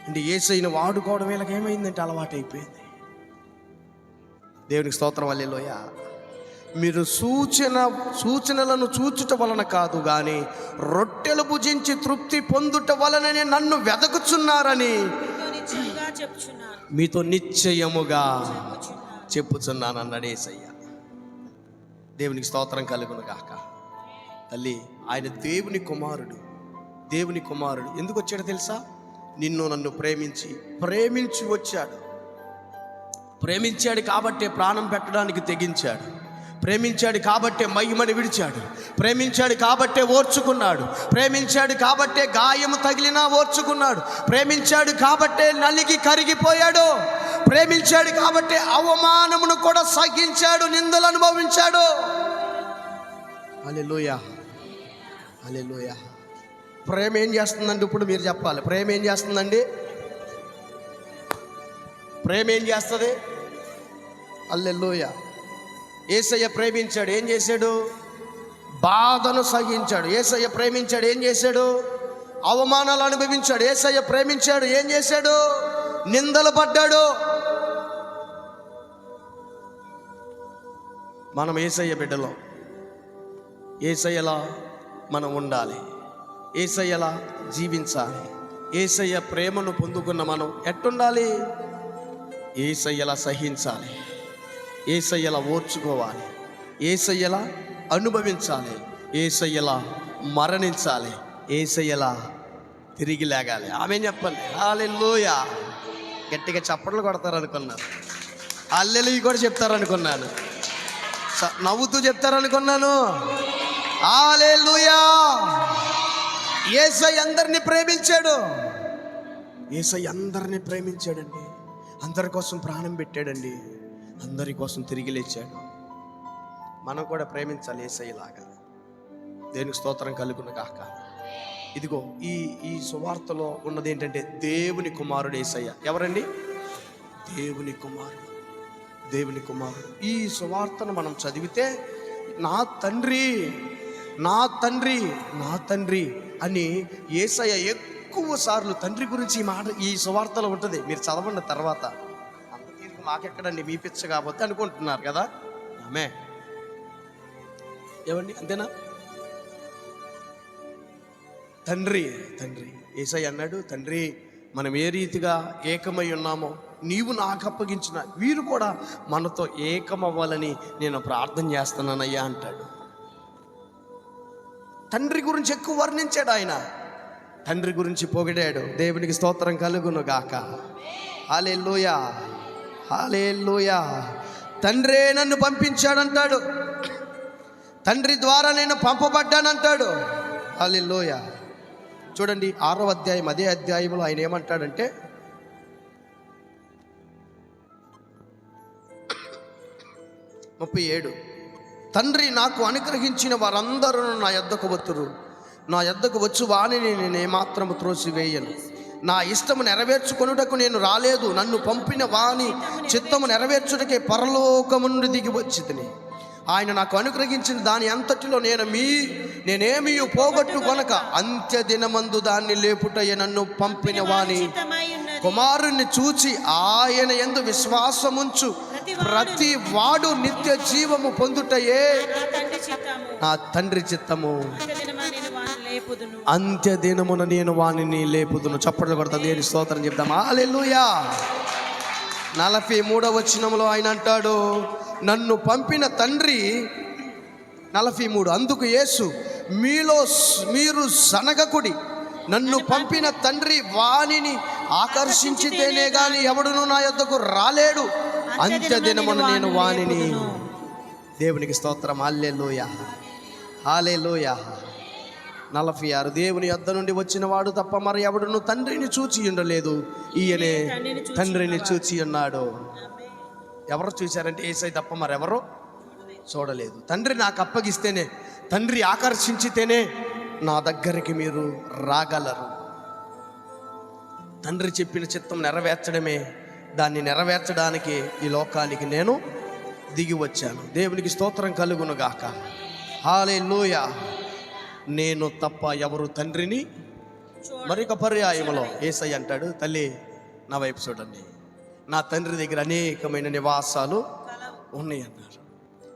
అంటే యేసయ్యను వాడుకోవడం వీళ్ళకి ఏమైందంటే అలవాటు అయిపోయింది. దేవునికి స్తోత్రం. హల్లెలూయా. మీరు సూచనలను చూచుట వలన కాదు కానీ రొట్టెలు భుజించి తృప్తి పొందుట వలననే నన్ను వెదకుచున్నారని మీతో నిశ్చయముగా చెప్పుచున్నాను అన్నాడు యేసయ్య. దేవునికి స్తోత్రం కలుగును గాక. తల్లి, ఆయన దేవుని కుమారుడు ఎందుకు వచ్చాడో తెలుసా? నిన్ను నన్ను ప్రేమించి వచ్చాడు. ప్రేమించాడు కాబట్టే ప్రాణం పెట్టడానికి తెగించాడు. ప్రేమించాడు కాబట్టే మహిమని విడిచాడు. ప్రేమించాడు కాబట్టే ఓర్చుకున్నాడు. ప్రేమించాడు కాబట్టే గాయము తగిలినా ఓర్చుకున్నాడు. ప్రేమించాడు కాబట్టే నలిగి కరిగిపోయాడు. ప్రేమించాడు కాబట్టే అవమానమును కూడా సహించాడు, నిందలు అనుభవించాడు. హల్లెలూయా, హల్లెలూయా. ప్రేమ ఏం చేస్తుందండి? ఇప్పుడు మీరు చెప్పాలి. ప్రేమ ఏం చేస్తుందండి? ప్రేమ ఏం చేస్తుంది? హల్లెలూయా. యేసయ్య ప్రేమించాడు, ఏం చేశాడు? బాధను సహించాడు. యేసయ్య ప్రేమించాడు, ఏం చేశాడు? అవమానాలు అనుభవించాడు. యేసయ్య ప్రేమించాడు, ఏం చేశాడు? నిందలు పడ్డాడు. మనం యేసయ్య బిడ్డలో, యేసయ్యలా మనం ఉండాలి, యేసయ్యలా జీవించాలి. యేసయ్య ప్రేమను పొందుకున్న మనం ఎట్టుండాలి? యేసయ్యలా సహించాలి, యేసయ్యలా ఓర్చుకోవాలి, యేసయ్యలా అనుభవించాలి, యేసయ్యలా మరణించాలి, యేసయ్యలా తిరిగి లేగాలి. ఆమె చెప్పండి. హల్లెలూయా. గట్టిగా చప్పట్లు కొడతారనుకున్నాను. హల్లెలూయా కూడా చెప్తారనుకున్నాను. నవ్వుతూ చెప్తారనుకున్నాను. హల్లెలూయా. యేసయ్య అందరినీ ప్రేమించాడు. యేసయ్య అందరినీ ప్రేమించాడండి. అందరి కోసం ప్రాణం పెట్టాడండి. అందరి కోసం తిరిగి లేచాడు. మనం కూడా ప్రేమించాలి యేసయ్యలాగా. దేవునికి స్తోత్రం కలుగును గాక. ఇదిగో ఈ ఈ సువార్తలో ఉన్నది ఏంటంటే దేవుని కుమారుడు యేసయ్య. ఎవరండి? దేవుని కుమారుడు, దేవుని కుమారుడు. ఈ సువార్తను మనం చదివితే నా తండ్రి, నా తండ్రి, నా తండ్రి అని యేసయ్య ఎక్కువ సార్లు తండ్రి గురించి ఈ మాట ఈ సువార్తలో ఉంటుంది. మీరు చదవండి తర్వాత. అంత తీర్పు మాకెక్కడండి, మీ పిచ్చ కాబట్టి అనుకుంటున్నారు కదా. ఆమె ఏమండి, అంతేనా? తండ్రి, తండ్రి. యేసయ్య అన్నాడు, తండ్రి మనం ఏ రీతిగా ఏకమై ఉన్నామో నీవు నాకు అప్పగించిన వీరు కూడా మనతో ఏకమవ్వాలని నేను ప్రార్థన చేస్తున్నానయ్యా అంటాడు. తండ్రి గురించి ఎక్కువ వర్ణించాడు ఆయన, తండ్రి గురించి పొగిడాడు. దేవునికి స్తోత్రం కలుగును గాక. హల్లెలూయా, హల్లెలూయా. తండ్రే నన్ను పంపించాడంటాడు, తండ్రి ద్వారా నేను పంపబడ్డానంటాడు. హల్లెలూయా. చూడండి 6వ అధ్యాయం, అదే అధ్యాయంలో ఆయన ఏమంటాడంటే, 37, తండ్రి నాకు అనుగ్రహించిన వారందరూ నా యొద్దకు వత్తురు, నా యొద్దకు వచ్చు వానిని నేను ఏమాత్రము త్రోసివేయను. నా ఇష్టము నెరవేర్చుకొనుటకు నేను రాలేదు, నన్ను పంపిన వాని చిత్తము నెరవేర్చుటకే పరలోకము నుండి దిగి వచ్చితిని. ఆయన నాకు అనుగ్రహించిన దాని అంతటిలో నేనేమీ పోగొట్టుకొనక అంత్య దినమందు దాన్ని లేపుటయ్య నన్ను పంపిన వాని కుమారుణ్ణి చూచి ఆయన యందు విశ్వాసముంచు ప్రతి వాడు నిత్య జీవము పొందుటయే నా తండ్రి చిత్తము. అంత్య దినమున నేను వానిని లేపుదును. చప్పట్లు కొడతా, దేవుని స్తోత్రం చెప్తాం. హల్లెలూయా. 43వ వచనంలో ఆయన అంటాడు, నన్ను పంపిన తండ్రి. 43, అందుకు యేసు మీరు సనగకుడి, నన్ను పంపిన తండ్రి వానిని ఆకర్షించితేనే గాని ఎవడును నా యొద్దకు రాలేడు. అంత్య దినమున నేను వానిని. దేవునికి స్తోత్రం. హల్లెలూయా, హల్లెలూయా. 46, దేవుని యొద్ద నుండి వచ్చిన వాడు తప్ప మరి ఎవడును తండ్రిని చూచి ఉండలేదు, ఈయనే తండ్రిని చూచి ఉన్నాడు. ఎవరు చూశారంటే యేసయ్య తప్ప మరెవరో చూడలేదు. తండ్రి నాకు అప్పగిస్తేనే, తండ్రి ఆకర్షించితేనే నా దగ్గరికి మీరు రాగలరు. తండ్రి చెప్పిన చిత్తం నెరవేర్చడమే, దాన్ని నెరవేర్చడానికి ఈ లోకానికి నేను దిగి వచ్చాను. దేవునికి స్తోత్రం కలుగును గాక. హల్లెలూయా. నేను తప్ప ఎవరు తండ్రిని. మరొక పర్యాయంలో యేసయ్య అంటాడు, తల్లి నా వైపు చూడండి, నా తండ్రి దగ్గర అనేకమైన నివాసాలు ఉన్నాయి అన్నారు.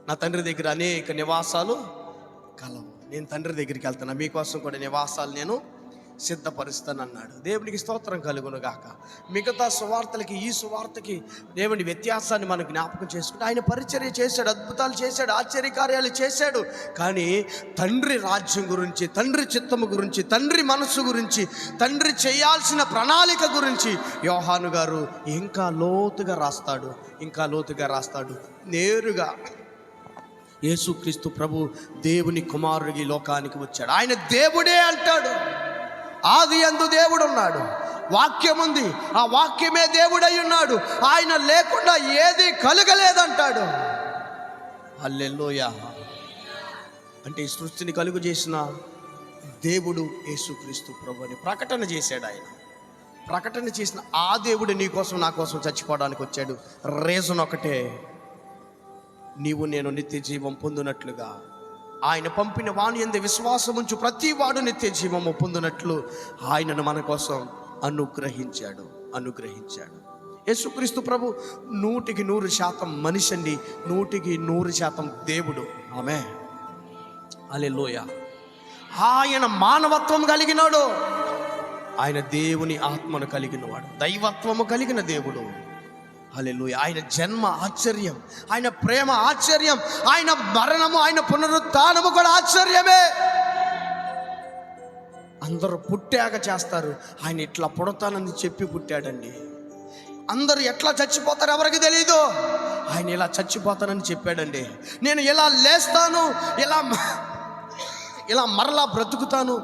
నా తండ్రి దగ్గర అనేక నివాసాలు కలవు. నేను తండ్రి దగ్గరికి వెళ్తాను, మీకోసం కూడా నివాసాలు నేను సిద్ధపరుస్తాను అన్నాడు. దేవునికి స్తోత్రం కలుగును గాక. మిగతా సువార్తలకి ఈ సువార్తకి దేవుని వ్యత్యాసాన్ని మనం జ్ఞాపకం చేసుకుంటే, ఆయన పరిచర్య చేశాడు, అద్భుతాలు చేశాడు, ఆశ్చర్యకార్యాలు చేశాడు. కానీ తండ్రి రాజ్యం గురించి, తండ్రి చిత్తము గురించి, తండ్రి మనస్సు గురించి, తండ్రి చేయాల్సిన ప్రణాళిక గురించి యోహాను గారు ఇంకా లోతుగా రాస్తాడు, ఇంకా లోతుగా రాస్తాడు. నేరుగా యేసుక్రీస్తు ప్రభు దేవుని కుమారుడికి లోకానికి వచ్చాడు. ఆయన దేవుడే అంటాడు. ఆది యందు దేవుడు ఉన్నాడు, వాక్యం ఉంది, ఆ వాక్యమే దేవుడై ఉన్నాడు, ఆయన లేకుండా ఏది కలగలేదంటాడు. హల్లెలూయా. అంటే ఈ సృష్టిని కలుగు చేసిన దేవుడు యేసుక్రీస్తు ప్రభు అని ప్రకటన చేశాడు. ఆయన ప్రకటన చేసిన ఆ దేవుడు నీ కోసం నా కోసం చచ్చిపోవడానికి వచ్చాడు. రీజన్ ఒకటే, నీవు నేను నిత్య జీవం పొందినట్లుగా. ఆయన పంపిన వాని యందు విశ్వాసముంచు ప్రతి వాడు నిత్య జీవము పొందినట్లు ఆయనను మన కోసం అనుగ్రహించాడు. యేసుక్రీస్తు ప్రభు 100% మనిషి అండి, 100% దేవుడు. ఆమేన్, హల్లెలూయా. ఆయన మానవత్వం కలిగినాడు, ఆయన దేవుని ఆత్మను కలిగినవాడు, దైవత్వము కలిగిన దేవుడు. హల్లెలూయా. ఆయన జన్మ ఆశ్చర్యం, ఆయన ప్రేమ ఆశ్చర్యం, ఆయన మరణము, ఆయన పునరుత్థానము కూడా ఆశ్చర్యమే. అందరూ పుట్టాక చేస్తారు, ఆయన ఇట్లా పుడతానని చెప్పి పుట్టాడండి. అందరూ ఎట్లా చచ్చిపోతారు ఎవరికి తెలీదు, ఆయన ఇలా చచ్చిపోతానని చెప్పాడండి. నేను ఇలా లేస్తాను, ఇలా మరలా బ్రతుకుతాను,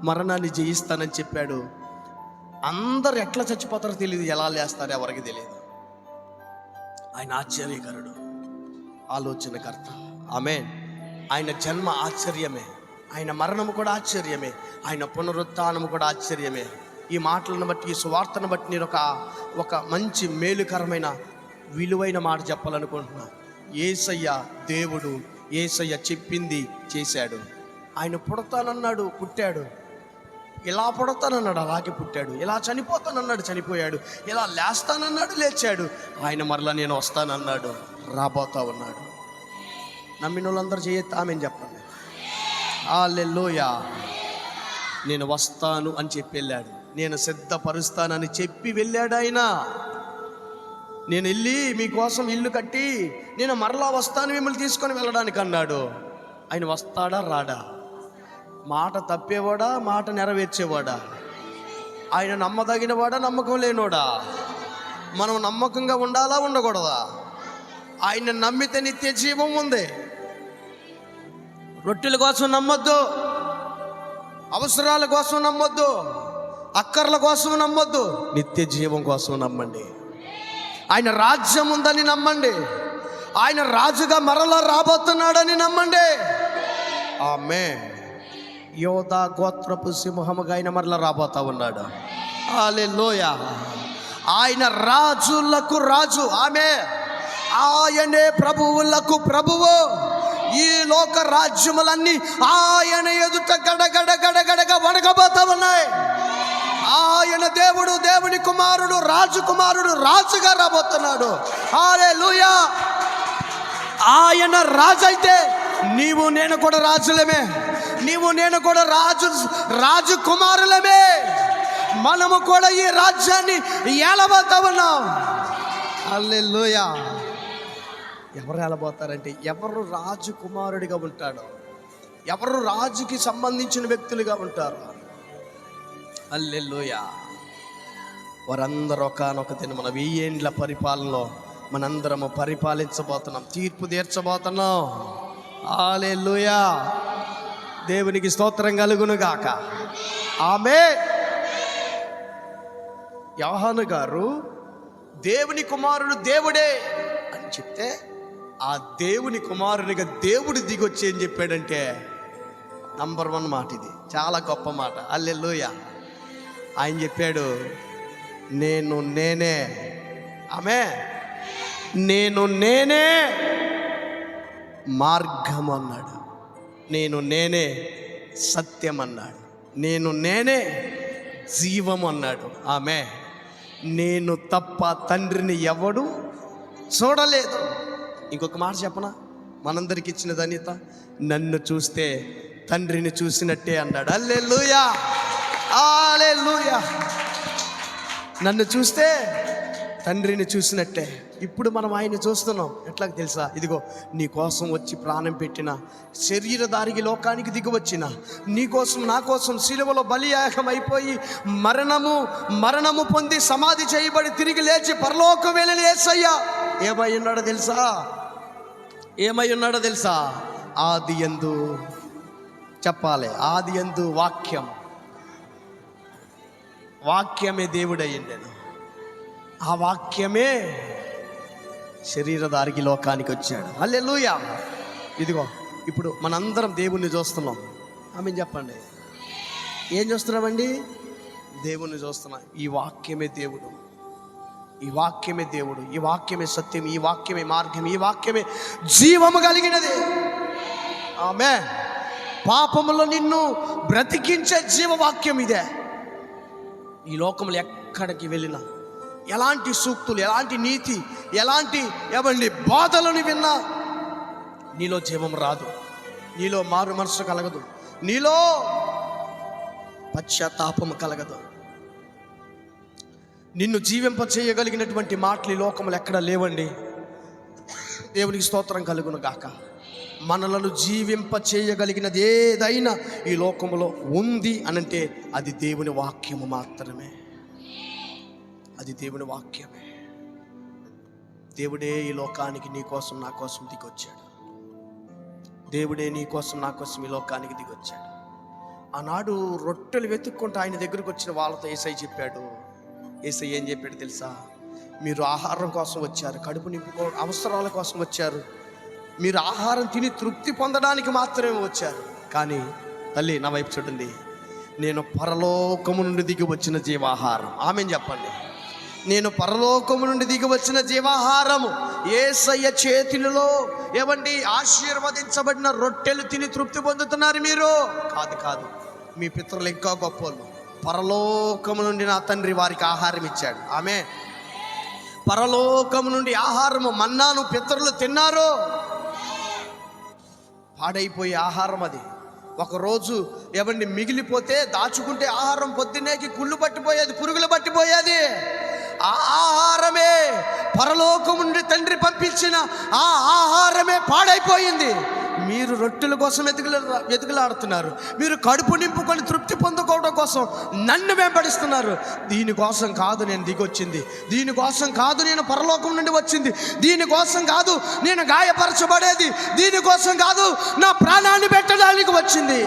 మరణాన్ని జయిస్తానని చెప్పాడు. అందరు ఎట్లా చచ్చిపోతారో తెలియదు, ఎలా లేస్తారో ఎవరికి తెలియదు. ఆయన ఆశ్చర్యకరుడు, ఆలోచనకర్త. ఆమేన్. ఆయన జన్మ ఆశ్చర్యమే, ఆయన మరణము కూడా ఆశ్చర్యమే, ఆయన పునరుత్థానము కూడా ఆశ్చర్యమే. ఈ మాటలను బట్టి, ఈ సువార్తను బట్టి నేను ఒక మంచి మేలుకరమైన విలువైన మాట చెప్పాలనుకుంటున్నా. యేసయ్య దేవుడు, యేసయ్య చెప్పింది చేశాడు. ఆయన పుడతానన్నాడు, పుట్టాడు. ఇలా పుడతానన్నాడు, అలాగే పుట్టాడు. ఇలా చనిపోతానన్నాడు, చనిపోయాడు. ఇలా లేస్తానన్నాడు, లేచాడు. ఆయన మరలా నేను వస్తానన్నాడు, రాబోతా ఉన్నాడు. నమ్మిన వాళ్ళందరూ చేయొద్దు ఆమెను చెప్పండి. హల్లెలూయా. నేను వస్తాను అని చెప్పి వెళ్ళాడు. నేను సిద్ధపరుస్తానని చెప్పి వెళ్ళాడు ఆయన. నేను వెళ్ళి మీకోసం ఇల్లు కట్టి నేను మరలా వస్తాను మిమ్మల్ని తీసుకొని వెళ్ళడానికి అన్నాడు. ఆయన వస్తాడా రాడా? మాట తప్పేవాడా, మాట నెరవేర్చేవాడా? ఆయన నమ్మదగినవాడా, నమ్మకం లేనోడా? మనం నమ్మకంగా ఉండాలా, ఉండకూడదా? ఆయన నమ్మితే నిత్య జీవం ఉంది. రొట్టెల కోసం నమ్మొద్దు, అవసరాల కోసం నమ్మొద్దు, అక్కర్ల కోసం నమ్మొద్దు, నిత్య జీవం కోసం నమ్మండి. ఆయన రాజ్యం ఉందని నమ్మండి. ఆయన రాజుగా మరలా రాబోతున్నాడని నమ్మండి. ఆమేన్. యోధా గోత్రపు సింహముగా ఆయన మరలా రాబోతా ఉన్నాడు. హల్లెలూయా. ఆయన రాజులకు రాజు. ఆమేన్. ఆయనే ప్రభువులకు ప్రభువు. ఈ లోక రాజ్యములన్నీ ఆయన ఎదుట గడగడ గడగడగా వణకబోతా ఉన్నాయి. ఆయన దేవుడు, దేవుని కుమారుడు, రాజకుమారుడు, రాజుగా రాబోతున్నాడు. హల్లెలూయా. ఆయన రాజు అయితే నీవు నేను కూడా రాజులమే. నీవు నేను కూడా రాజకుమారులమే. మనము కూడా ఈ రాజ్యాన్ని ఏలబోతా ఉన్నాం. హల్లెలూయా. ఎవరు ఏలబోతారంటే ఎవరు రాజకుమారుడిగా ఉంటాడో, ఎవరు రాజుకి సంబంధించిన వ్యక్తులుగా ఉంటారు. హల్లెలూయా. వారందరూ ఒకానొక దిన మన 1000 ఏండ్ల పరిపాలనలో మనందరము పరిపాలించబోతున్నాం, తీర్పు తీర్చబోతున్నాం. హల్లెలూయా. దేవునికి స్తోత్రం కలుగును గాక. ఆమేన్. యోహాను గారు దేవుని కుమారుడు దేవుడే అని చెప్తే, ఆ దేవుని కుమారునిగా దేవుడు దిగొచ్చి ఏం చెప్పాడంటే, నంబర్ 1 మాట ఇది. చాలా గొప్ప మాట. హల్లెలూయా. ఆయన చెప్పాడు, నేను నేనే. ఆమేన్. నేను నేనే మార్గం అన్నాడు. నేను నేనే సత్యం అన్నాడు. నేను నేనే జీవం అన్నాడు. ఆమేన్. నేను తప్ప తండ్రిని ఎవడు చూడలేదు. ఇంకొక మాట చెప్పనా, మనందరికి ఇచ్చిన ధన్యత, నన్ను చూస్తే తండ్రిని చూసినట్టే అన్నాడు. హల్లెలూయా. హల్లెలూయా. నన్ను చూస్తే తండ్రిని చూసినట్టే. ఇప్పుడు మనం ఆయన చూస్తున్నాం. ఎట్లా తెలుసా? ఇదిగో నీ కోసం వచ్చి ప్రాణం పెట్టిన, శరీరధారికి లోకానికి దిగి వచ్చిన, నీ కోసం నా కోసం శిలువలో బలియాగం అయిపోయి మరణము పొంది సమాధి చేయబడి తిరిగి లేచి పరలోకం వెళ్ళిన యేసయ్య ఏమై ఉన్నాడో తెలుసా? ఏమై ఉన్నాడో తెలుసా? ఆది యందు చెప్పాలి. ఆది యందు వాక్యమే దేవుడయ్యిండెను. ఆ వాక్యమే శరీరధారికి లోకానికి వచ్చాడు. హల్లెలూయా. ఇదిగో ఇప్పుడు మనందరం దేవుణ్ణి చూస్తున్నాం. ఆమె చెప్పండి, ఏం చూస్తున్నామండి? దేవుణ్ణి చూస్తున్నాం. ఈ వాక్యమే దేవుడు, ఈ వాక్యమే దేవుడు, ఈ వాక్యమే సత్యం, ఈ వాక్యమే మార్గం, ఈ వాక్యమే జీవము కలిగినది. ఆమేన్. పాపములో నిన్ను బ్రతికించే జీవవాక్యం ఇదే. ఈ లోకంలో ఎక్కడికి వెళ్ళినా, ఎలాంటి సూక్తులు, ఎలాంటి నీతి, ఎలాంటి బాధలను విన్నా నీలో జీవం రాదు, నీలో మారు మనసు కలగదు, నీలో పశ్చాత్తాపము కలగదు. నిన్ను జీవింప చేయగలిగినటువంటి మాటలు ఈ లోకములు ఎక్కడ లేవండి. దేవునికి స్తోత్రం కలుగును గాక. మనలను జీవింప చేయగలిగినది ఏదైనా ఈ లోకములో ఉంది అనంటే అది దేవుని వాక్యము మాత్రమే. అది దేవుని వాక్యమే. దేవుడే ఈ లోకానికి నీ కోసం నా కోసం దిగొచ్చాడు. దేవుడే నీ కోసం నా కోసం ఈ లోకానికి దిగొచ్చాడు. ఆనాడు రొట్టెలు వెతుక్కుంటూ ఆయన దగ్గరకు వచ్చిన వాళ్ళతో యేసయ్య చెప్పాడు. యేసయ్య ఏం చెప్పాడు తెలుసా? మీరు ఆహారం కోసం వచ్చారు, కడుపు నింపుకో అవసరాల కోసం వచ్చారు, మీరు ఆహారం తిని తృప్తి పొందడానికి మాత్రమే వచ్చారు. కానీ తల్లి నా వైపు చూడండి. నేను పరలోకము నుండి దిగి వచ్చిన జీవాహారం. ఆమెను చెప్పండి. నేను పరలోకము నుండి దిగి వచ్చిన జీవాహారము. యేసయ్య చేతులలో ఏమండి ఆశీర్వదించబడిన రొట్టెలు తిని తృప్తి పొందుతున్నారు మీరు. కాదు, మీ పితరులు ఇంకా గొప్పలు. పరలోకము నుండి నా తండ్రి వారికి ఆహారం ఇచ్చాడు. ఆమె పరలోకము నుండి ఆహారము, మన్నాను పితరులు తిన్నారు. పాడైపోయే ఆహారం అది. ఒకరోజు ఏమండి మిగిలిపోతే దాచుకుంటే ఆహారం పొద్దున్నేకి కుళ్ళు పట్టిపోయేది, పురుగులు పట్టిపోయేది. ఆ ఆహారమే పరలోకము నుండి తండ్రి పంపించిన ఆ ఆహారమే పాడైపోయింది. మీరు రొట్టెల కోసం వెతుకులాడుతున్నారు. మీరు కడుపు నింపుకొని తృప్తి పొందుకోవడం కోసం నన్ను వెంబడిస్తున్నారు. దీనికోసం కాదు నేను దిగొచ్చింది, దీనికోసం కాదు నేను పరలోకం నుండి వచ్చింది, దీనికోసం కాదు నేను గాయపరచబడేది, దీనికోసం కాదు నా ప్రాణాన్ని పెట్టడానికి వచ్చింది.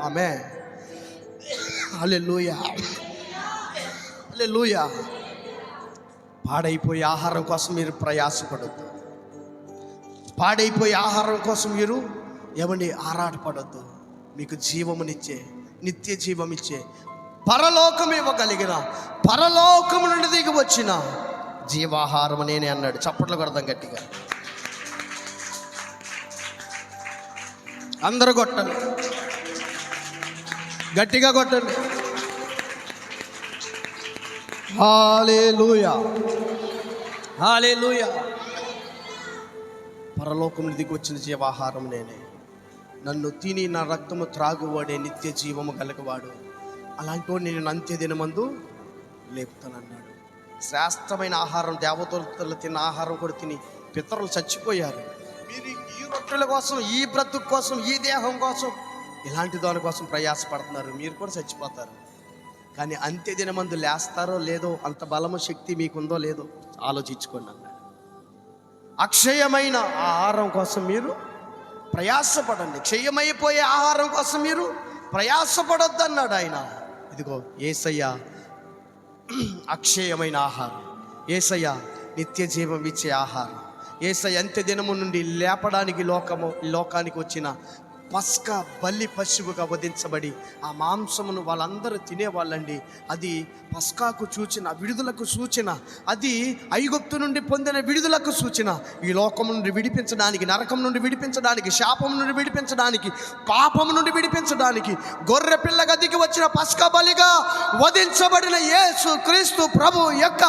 ఆమేన్. హల్లెలూయా, హల్లెలూయా. పాడైపోయే ఆహారం కోసం మీరు ప్రయాసపడొద్దు. పాడైపోయే ఆహారం కోసం మీరు ఏమండి ఆరాటపడొద్దు. మీకు జీవమునిచ్చే, నిత్య జీవమిచ్చే, పరలోకం ఇవ్వగలిగిన, పరలోకము నుండి దిగి వచ్చిన జీవాహారం నేనే అన్నాడు. చప్పట్లు కొడదాం గట్టిగా, అందరూ కొట్టండి, గట్టిగా కొట్టండి. హల్లెలూయా, హల్లెలూయా. పరలోకం దిగి వచ్చిన జీవాహారం నేనే. నన్ను తిని నా రక్తము త్రాగువాడే నిత్య జీవము గలగవాడు. అలాంటి నేను అంత్య దినమందు లేపుతానన్నాడు. శ్రేష్టమైన ఆహారం, దేవతలు తిన్న ఆహారం కూడా తిని పితరులు చచ్చిపోయారు. మీరు ఈ రొట్టెల కోసం, ఈ బ్రతుకు కోసం, ఈ దేహం కోసం, ఇలాంటి దాని కోసం ప్రయాసపడుతున్నారు. మీరు కూడా చచ్చిపోతారు. కానీ అంత్య దినమందు లేస్తారో లేదో, అంత బలము శక్తి మీకుందో లేదో ఆలోచించుకోండి అన్నాడు. అక్షయమైన ఆహారం కోసం మీరు ప్రయాసపడండి, క్షయమైపోయే ఆహారం కోసం మీరు ప్రయాసపడొద్దు అన్నాడు ఆయన. ఇదిగో యేసయ్య అక్షయమైన ఆహారం, యేసయ్య నిత్య జీవం ఇచ్చే ఆహారం, యేసయ్య అంత్య దినము నుండి లేపడానికి లోకానికి వచ్చిన పస్కా బలి పశువుగా వధించబడి ఆ మాంసమును వాళ్ళందరూ తినేవాళ్ళండి. అది పస్కాకు సూచన, విడుదలకు సూచన. అది ఐగుప్తు నుండి పొందిన విడుదలకు సూచన. ఈ లోకం నుండి విడిపించడానికి, నరకం నుండి విడిపించడానికి, శాపం నుండి విడిపించడానికి, పాపం నుండి విడిపించడానికి గొర్రె పిల్లగా దిగి వచ్చిన పస్కా బలిగా వధించబడిన యేసు క్రీస్తు ప్రభు యొక్క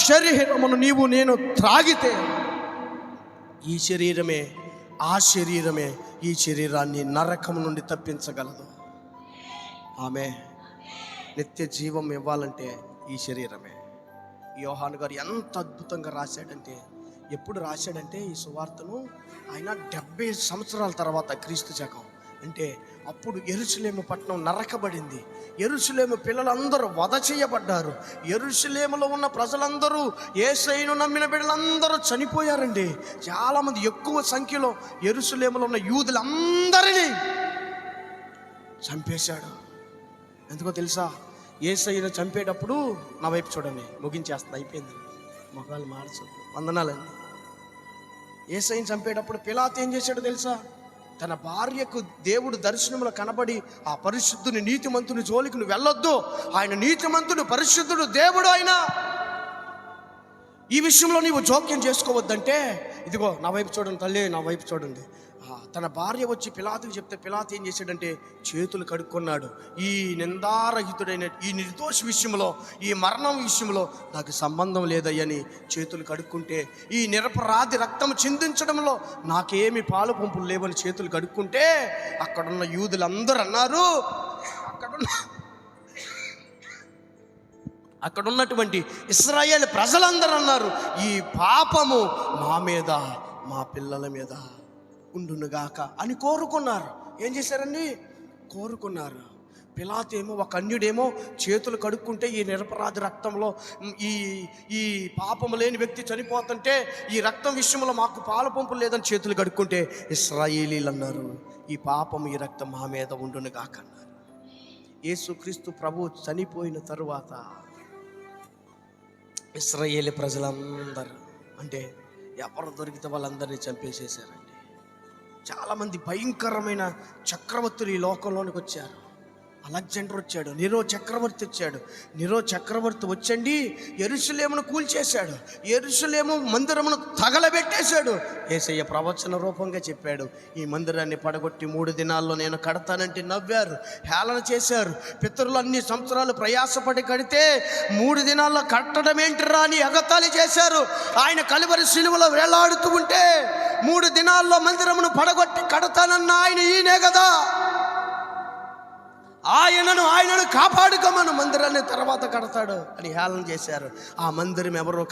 శరీరమును నీవు నేను త్రాగితే ఈ శరీరమే, ఆ శరీరమే ఈ శరీరాన్ని నరకం నుండి తప్పించగలదు. ఆమె నిత్య జీవం ఇవ్వాలంటే ఈ శరీరమే. యోహాను గారు ఎంత అద్భుతంగా రాశాడంటే, ఎప్పుడు రాశాడంటే ఈ సువార్తను ఆయన 70 సంవత్సరాల తర్వాత క్రీస్తు శకం. అంటే అప్పుడు యెరూషలేము పట్టణం నరకబడింది. యెరూషలేము పిల్లలందరూ వధ చేయబడ్డారు. యెరూషలేములో ఉన్న ప్రజలందరూ, యేసయ్యను నమ్మిన బిడ్డలందరూ చనిపోయారండి. చాలామంది, ఎక్కువ సంఖ్యలో యెరూషలేములో ఉన్న యూదులందరినీ చంపేశాడు. ఎందుకో తెలుసా? యేసయ్యను చంపేటప్పుడు, నా వైపు చూడండి, ముగించేస్తుంది, అయిపోయింది, మొగాలు మార్చొద్దు, వందనాలండి. యేసయ్యను చంపేటప్పుడు పిలాతు ఏం చేశాడో తెలుసా? తన భార్యకు దేవుడు దర్శనంలో కనబడి, ఆ పరిశుద్ధుని, నీతిమంతుని జోలికి నువ్వు వెళ్ళొద్దు, ఆయన నీతిమంతుడు, పరిశుద్ధుడు, దేవుడు ఆయన, ఈ విషయంలో నీవు జోక్యం చేసుకోవద్దంటే, ఇదిగో నా వైపు చూడండి తల్లి, నా వైపు చూడండి. తన భార్య వచ్చి పిలాతుకి చెప్తే పిలాతు ఏం చేశాడంటే చేతులు కడుక్కున్నాడు. ఈ నిందారహితుడైన, ఈ నిర్దోష విషయంలో, ఈ మరణం విషయంలో నాకు సంబంధం లేదయ్యని చేతులు కడుక్కుంటే, ఈ నిరపరాధి రక్తం చిందించడంలో నాకేమి పాలు పంపులు లేవని చేతులు కడుక్కుంటే, అక్కడున్న యూదులందరూ అన్నారు, అక్కడున్నటువంటి ఇశ్రాయేలు ప్రజలందరూ అన్నారు, ఈ పాపము మా మీద, మా పిల్లల మీద ఉండునుగాక అని కోరుకున్నారు. ఏం చేశారండి? కోరుకున్నారు. పిలాతేమో, ఒక అన్యుడేమో చేతులు కడుక్కుంటే ఈ నిరపరాధి రక్తంలో ఈ పాపము లేని వ్యక్తి చనిపోతుంటే, ఈ రక్తం విషయంలో మాకు పాలు పంపులు లేదని చేతులు కడుక్కుంటే, ఇశ్రాయేలీలు అన్నారు, ఈ పాపం, ఈ రక్తం మా మీద ఉండునుగాక అన్నారు. యేసుక్రీస్తు ప్రభు చనిపోయిన తరువాత ఇశ్రాయేలు ప్రజలందరూ, అంటే ఎవరు దొరికితే వాళ్ళందరినీ చంపేసేశారండి. చాలామంది భయంకరమైన చక్రవర్తులు ఈ లోకంలోనికి వచ్చారు. అలెగ్జాండర్ వచ్చాడు, నీరో చక్రవర్తి వచ్చాడు. నీరో చక్రవర్తి వచ్చండి యెరూషలేమును కూల్చేశాడు, యెరూషలేము మందిరమును తగలబెట్టేశాడు. యేసయ్య ప్రవచన రూపంగా చెప్పాడు, ఈ మందిరాన్ని పడగొట్టి 3 దినాల్లో నేను కడతానంటే నవ్వారు, హేళన చేశారు. పితరులు అన్ని సంవత్సరాలు ప్రయాసపడి కడితే 3 దినాల్లో కట్టడం ఏంటిరా అని ఎగతాళి చేశారు. ఆయన కలువరి శిలువలో వేలాడుతూ ఉంటే 3 దినాల్లో మందిరమును పడగొట్టి కడతానన్న ఆయన ఈయనే కదా, ఆయనను కాపాడుకోమను, మందిరాన్ని తర్వాత కడతాడు అని హేళన చేశారు. ఆ మందిరం ఎవరో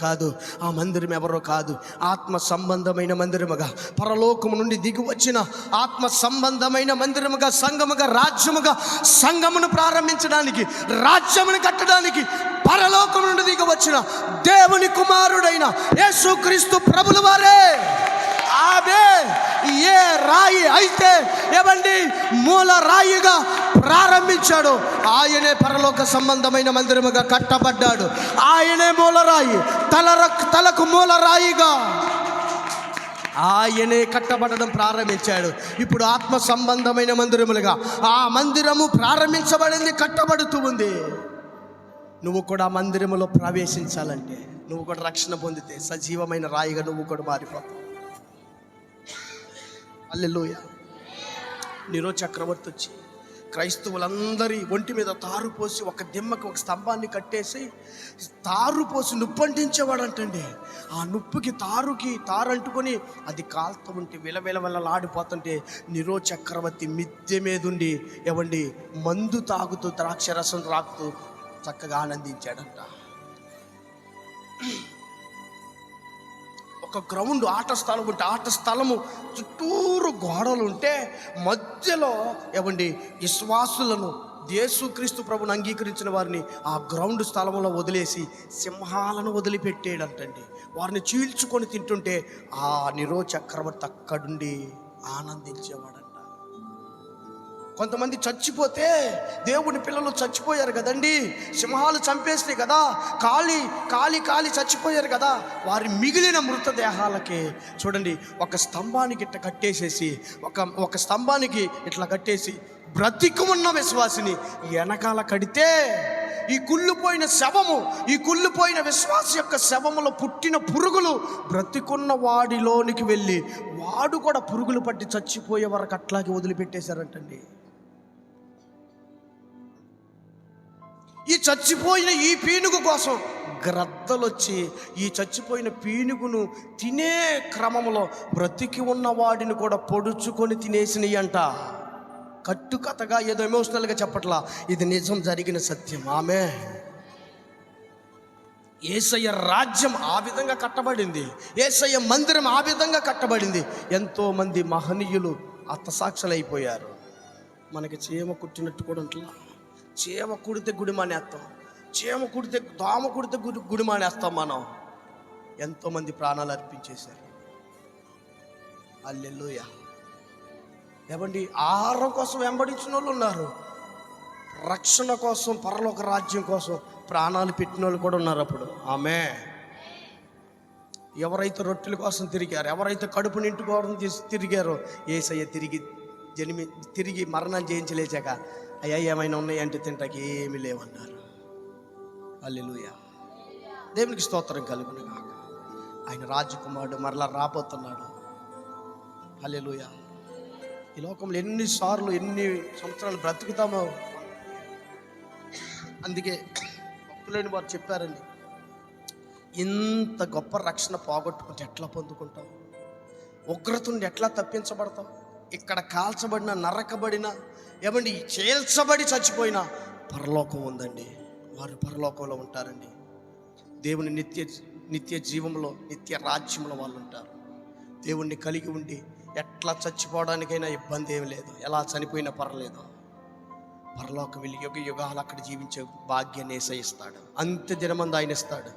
కాదు, ఆత్మ సంబంధమైన మందిరముగా, పరలోకము నుండి దిగి వచ్చిన ఆత్మ సంబంధమైన మందిరముగా, సంఘముగా, రాజ్యముగా, సంఘమును ప్రారంభించడానికి, రాజ్యమును కట్టడానికి పరలోకం నుండి దిగి వచ్చిన దేవుని కుమారుడైన యేసుక్రీస్తు ప్రభుల వారే. ఆమె ఏ రాయి అయితే ఏమండి మూల రాయిగా ప్రారంభించాడు, ఆయనే పరలోక సంబంధమైన మందిరముగా కట్టబడ్డాడు. ఆయనే మూలరాయి, తలకు మూలరాయిగా ఆయనే కట్టబడడం ప్రారంభించాడు. ఇప్పుడు ఆత్మ సంబంధమైన మందిరములుగా ఆ మందిరము ప్రారంభించబడింది, కట్టబడుతూ ఉంది. నువ్వు కూడా మందిరములో ప్రవేశించాలంటే, నువ్వు కూడా రక్షణ పొందితే సజీవమైన రాయిగా నువ్వు కూడా మారిపోతావు. హల్లెలూయా. నీరో చక్రవర్తి వచ్చి క్రైస్తవులందరి ఒంటి మీద తారు పోసి ఒక దిమ్మకి ఒక స్తంభాన్ని కట్టేసి తారు పోసి నుప్పంటించేవాడంటండి. ఆ నుప్పుకి తారు అంటుకొని అది కాలుతూ ఉంటే విలవిలలాడిపోతుంటే నీరో చక్రవర్తి మిద్దె మీదుండి ఏవండి మందు తాగుతూ ద్రాక్షరసం తాగుతూ చక్కగా ఆనందించాడంట. ఒక గ్రౌండ్ ఆట స్థలం ఉంటే, ఆట స్థలము చుట్టూరు గోడలు ఉంటే మధ్యలో ఏమండి విశ్వాసులను, యేసుక్రీస్తు ప్రభుని అంగీకరించిన వారిని ఆ గ్రౌండ్ స్థలంలో వదిలేసి సింహాలను వదిలిపెట్టేడంటండి. వారిని చీల్చుకొని తింటుంటే ఆ నీరో చక్రవర్తి అక్కడుండి ఆనందించేవాడంట. కొంతమంది చచ్చిపోతే, దేవుని పిల్లలు చచ్చిపోయారు కదండి, సింహాలు చంపేస్తాయి కదా, కాలి చచ్చిపోయారు కదా, వారి మిగిలిన మృతదేహాలకి చూడండి ఒక స్తంభానికి ఇట్లా కట్టేసేసి, ఒక స్తంభానికి ఇట్లా కట్టేసి బ్రతికి ఉన్న విశ్వాసిని వెనకాల కడితే ఈ కుళ్ళిపోయిన విశ్వాస యొక్క శవములో పుట్టిన పురుగులు బ్రతికున్న వాడిలోనికి వెళ్ళి వాడు కూడా పురుగులు పట్టి చచ్చిపోయే వరకు అట్లాగే వదిలిపెట్టేశారంటండి. ఈ చచ్చిపోయిన ఈ పీనుగు కోసం గ్రద్దలు వచ్చి ఈ చచ్చిపోయిన పీనుగును తినే క్రమంలో బ్రతికి ఉన్న వాడిని కూడా పొడుచుకొని తినేసినాయి అంట. కట్టుకథగా ఏదో ఎమోషనల్గా చెప్పట్లా, ఇది నిజం జరిగిన సత్యం. ఆమె యేసయ్య రాజ్యం ఆ విధంగా కట్టబడింది, యేసయ్య మందిరం ఆ విధంగా కట్టబడింది. ఎంతోమంది మహనీయులు హతసాక్షులైపోయారు. మనకి చీమ కుట్టినట్టు కూడా ఉంటుందా? చీమ కుడితే గుడిమానేస్తాం, దోమ కుడితే గుడిమానేస్తాం మనం. ఎంతోమంది ప్రాణాలు అర్పించేశారు. హల్లెలూయా. ఏమండి ఆహారం కోసం వెంబడించిన వాళ్ళు ఉన్నారు, రక్షణ కోసం, పరలోక రాజ్యం కోసం ప్రాణాలు పెట్టిన వాళ్ళు కూడా ఉన్నారు. అప్పుడు ఆమె ఎవరైతే రొట్టెల కోసం తిరిగారో, ఎవరైతే కడుపు నింటుకోవడం తిరిగారో, యేసయ్య తిరిగి మరణం జయించలేచాక అయ్యా ఏమైనా ఉన్నాయంటే తింటాకి ఏమీ లేవన్నారు. హల్లెలూయా. దేవునికి స్తోత్రం కలుగును గాక. ఆయన రాజకుమారుడు మరలా రాబోతున్నాడు. హల్లెలూయా. ఈ లోకంలో ఎన్ని సంవత్సరాలు బ్రతుకుతామో, అందుకే భక్తులైన వారు చెప్పారండి, ఇంత గొప్ప రక్షణ పోగొట్టుకుంటే ఎట్లా పొందుకుంటాం, ఉగ్రత నుండి ఎట్లా తప్పించబడతాం, ఇక్కడ కాల్చబడిన, నరకబడిన, ఏమండి చేల్చబడి చచ్చిపోయిన పరలోకం ఉందండి. వారు పరలోకంలో ఉంటారండి. దేవుని నిత్య జీవంలో, నిత్య రాజ్యంలో వాళ్ళు ఉంటారు. దేవుణ్ణి కలిగి ఉండి ఎట్లా చచ్చిపోవడానికైనా ఇబ్బంది ఏమి లేదు, ఎలా చనిపోయినా పర్లేదు. పరలోకం వెళ్ళి యుగాలు అక్కడ జీవించే భాగ్యాన్ని యేసయ్య అంత్య దినమందు ఆయన ఇస్తాడు.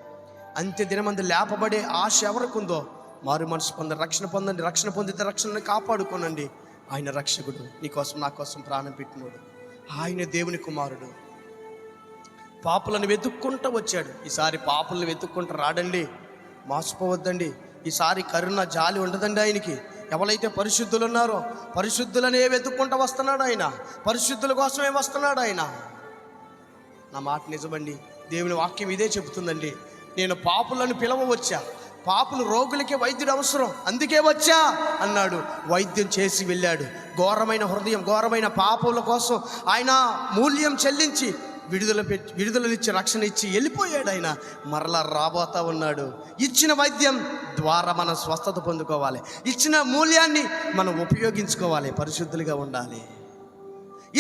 అంత్య దినమందు లేపబడే ఆశ ఎవరికి ఉందో మారు మనసు పొందండి, రక్షణ పొందితే రక్షణను కాపాడుకోనండి. ఆయన రక్షకుడు, నీకోసం నా కోసం ప్రాణం పెట్టినోడు. ఆయన దేవుని కుమారుడు. పాపులను వెతుక్కుంటూ వచ్చాడు. ఈసారి పాపులను వెతుక్కుంటూ రాడండి, మోసపోవద్దండి. ఈసారి కరుణ జాలి ఉండదండి ఆయనకి. ఎవరైతే పరిశుద్ధులు ఉన్నారో పరిశుద్ధులనే వెతుక్కుంటూ వస్తున్నాడు ఆయన, పరిశుద్ధుల కోసమే వస్తున్నాడు ఆయన. నా మాట నిజమండి, దేవుని వాక్యం ఇదే చెబుతుందండి. నేను పాపులను పిలవవచ్చా, పాపులు రోగులకే వైద్యుడు అవసరం, అందుకే వచ్చా అన్నాడు. వైద్యం చేసి వెళ్ళాడు. ఘోరమైన హృదయం, ఘోరమైన పాపుల కోసం ఆయన మూల్యం చెల్లించి విడుదలనిచ్చి రక్షణ ఇచ్చి వెళ్ళిపోయాడు. ఆయన మరలా రాబోతా ఉన్నాడు. ఇచ్చిన వైద్యం ద్వారా మనం స్వస్థత పొందుకోవాలి, ఇచ్చిన మూల్యాన్ని మనం ఉపయోగించుకోవాలి, పరిశుద్ధులుగా ఉండాలి.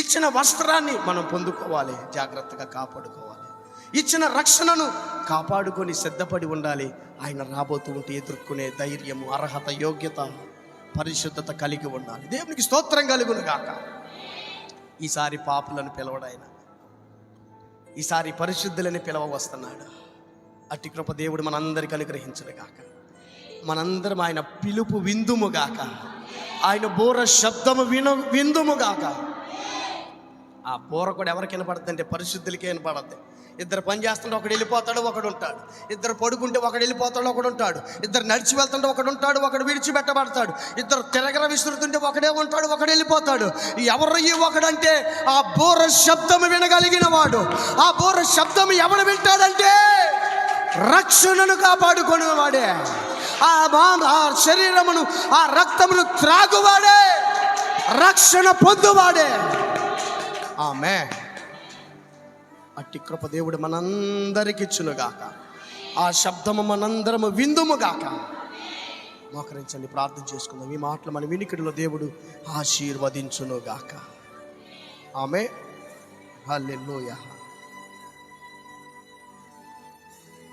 ఇచ్చిన వస్త్రాన్ని మనం పొందుకోవాలి, జాగ్రత్తగా కాపాడుకోవాలి. ఇచ్చిన రక్షణను కాపాడుకొని సిద్ధపడి ఉండాలి. ఆయన రాబోతూ ఉంటే ఎదుర్కొనే ధైర్యము, అర్హత, యోగ్యత, పరిశుద్ధత కలిగి ఉండాలి. దేవునికి స్తోత్రం కలుగును గాక. ఈసారి పాపులను పిలవడాయన, ఈసారి పరిశుద్ధులని పిలవ వస్తున్నాడు. అట్టి కృప దేవుడు మనందరికి అనుగ్రహించడు గాక. మనందరం ఆయన పిలుపు విందుము గాక, ఆయన బోర శబ్దము విందుము గాక. ఆ బోర కూడా ఎవరికి వినపడుతుంది అంటే పరిశుద్ధులకే వినపడద్ది. ఇద్దరు పని చేస్తుంటే ఒకడు వెళ్ళిపోతాడు, ఒకడు ఉంటాడు. ఇద్దరు పడుకుంటే ఒకడు వెళ్ళిపోతాడు, ఒకడు ఉంటాడు. ఇద్దరు నడిచి వెళ్తుంటే ఒకడు ఉంటాడు, ఒకడు విడిచిపెట్టబడతాడు. ఇద్దరు తిరగర విసురుతుంటే ఒకడే ఉంటాడు, ఒకడు వెళ్ళిపోతాడు. ఎవరు ఈ ఒకడంటే ఆ బోర శబ్దము వినగలిగిన వాడు. ఆ బోర శబ్దము ఎవడు వింటాడంటే రక్షణను కాపాడుకునే వాడే, ఆ శరీరమును, ఆ రక్తమును త్రాగువాడే, రక్షణ పొందువాడే. ఆమేన్. అట్టి కృప దేవుడు మనందరికి ఇచ్చునుగాక. ఆ శబ్దము మనందరము విందుముగాక. మోకరించండి, ప్రార్థన చేసుకుందాం. ఈ మాటలు మన వినికిడిలో దేవుడు ఆశీర్వదించునుగాక. ఆమేన్. హల్లెలూయా.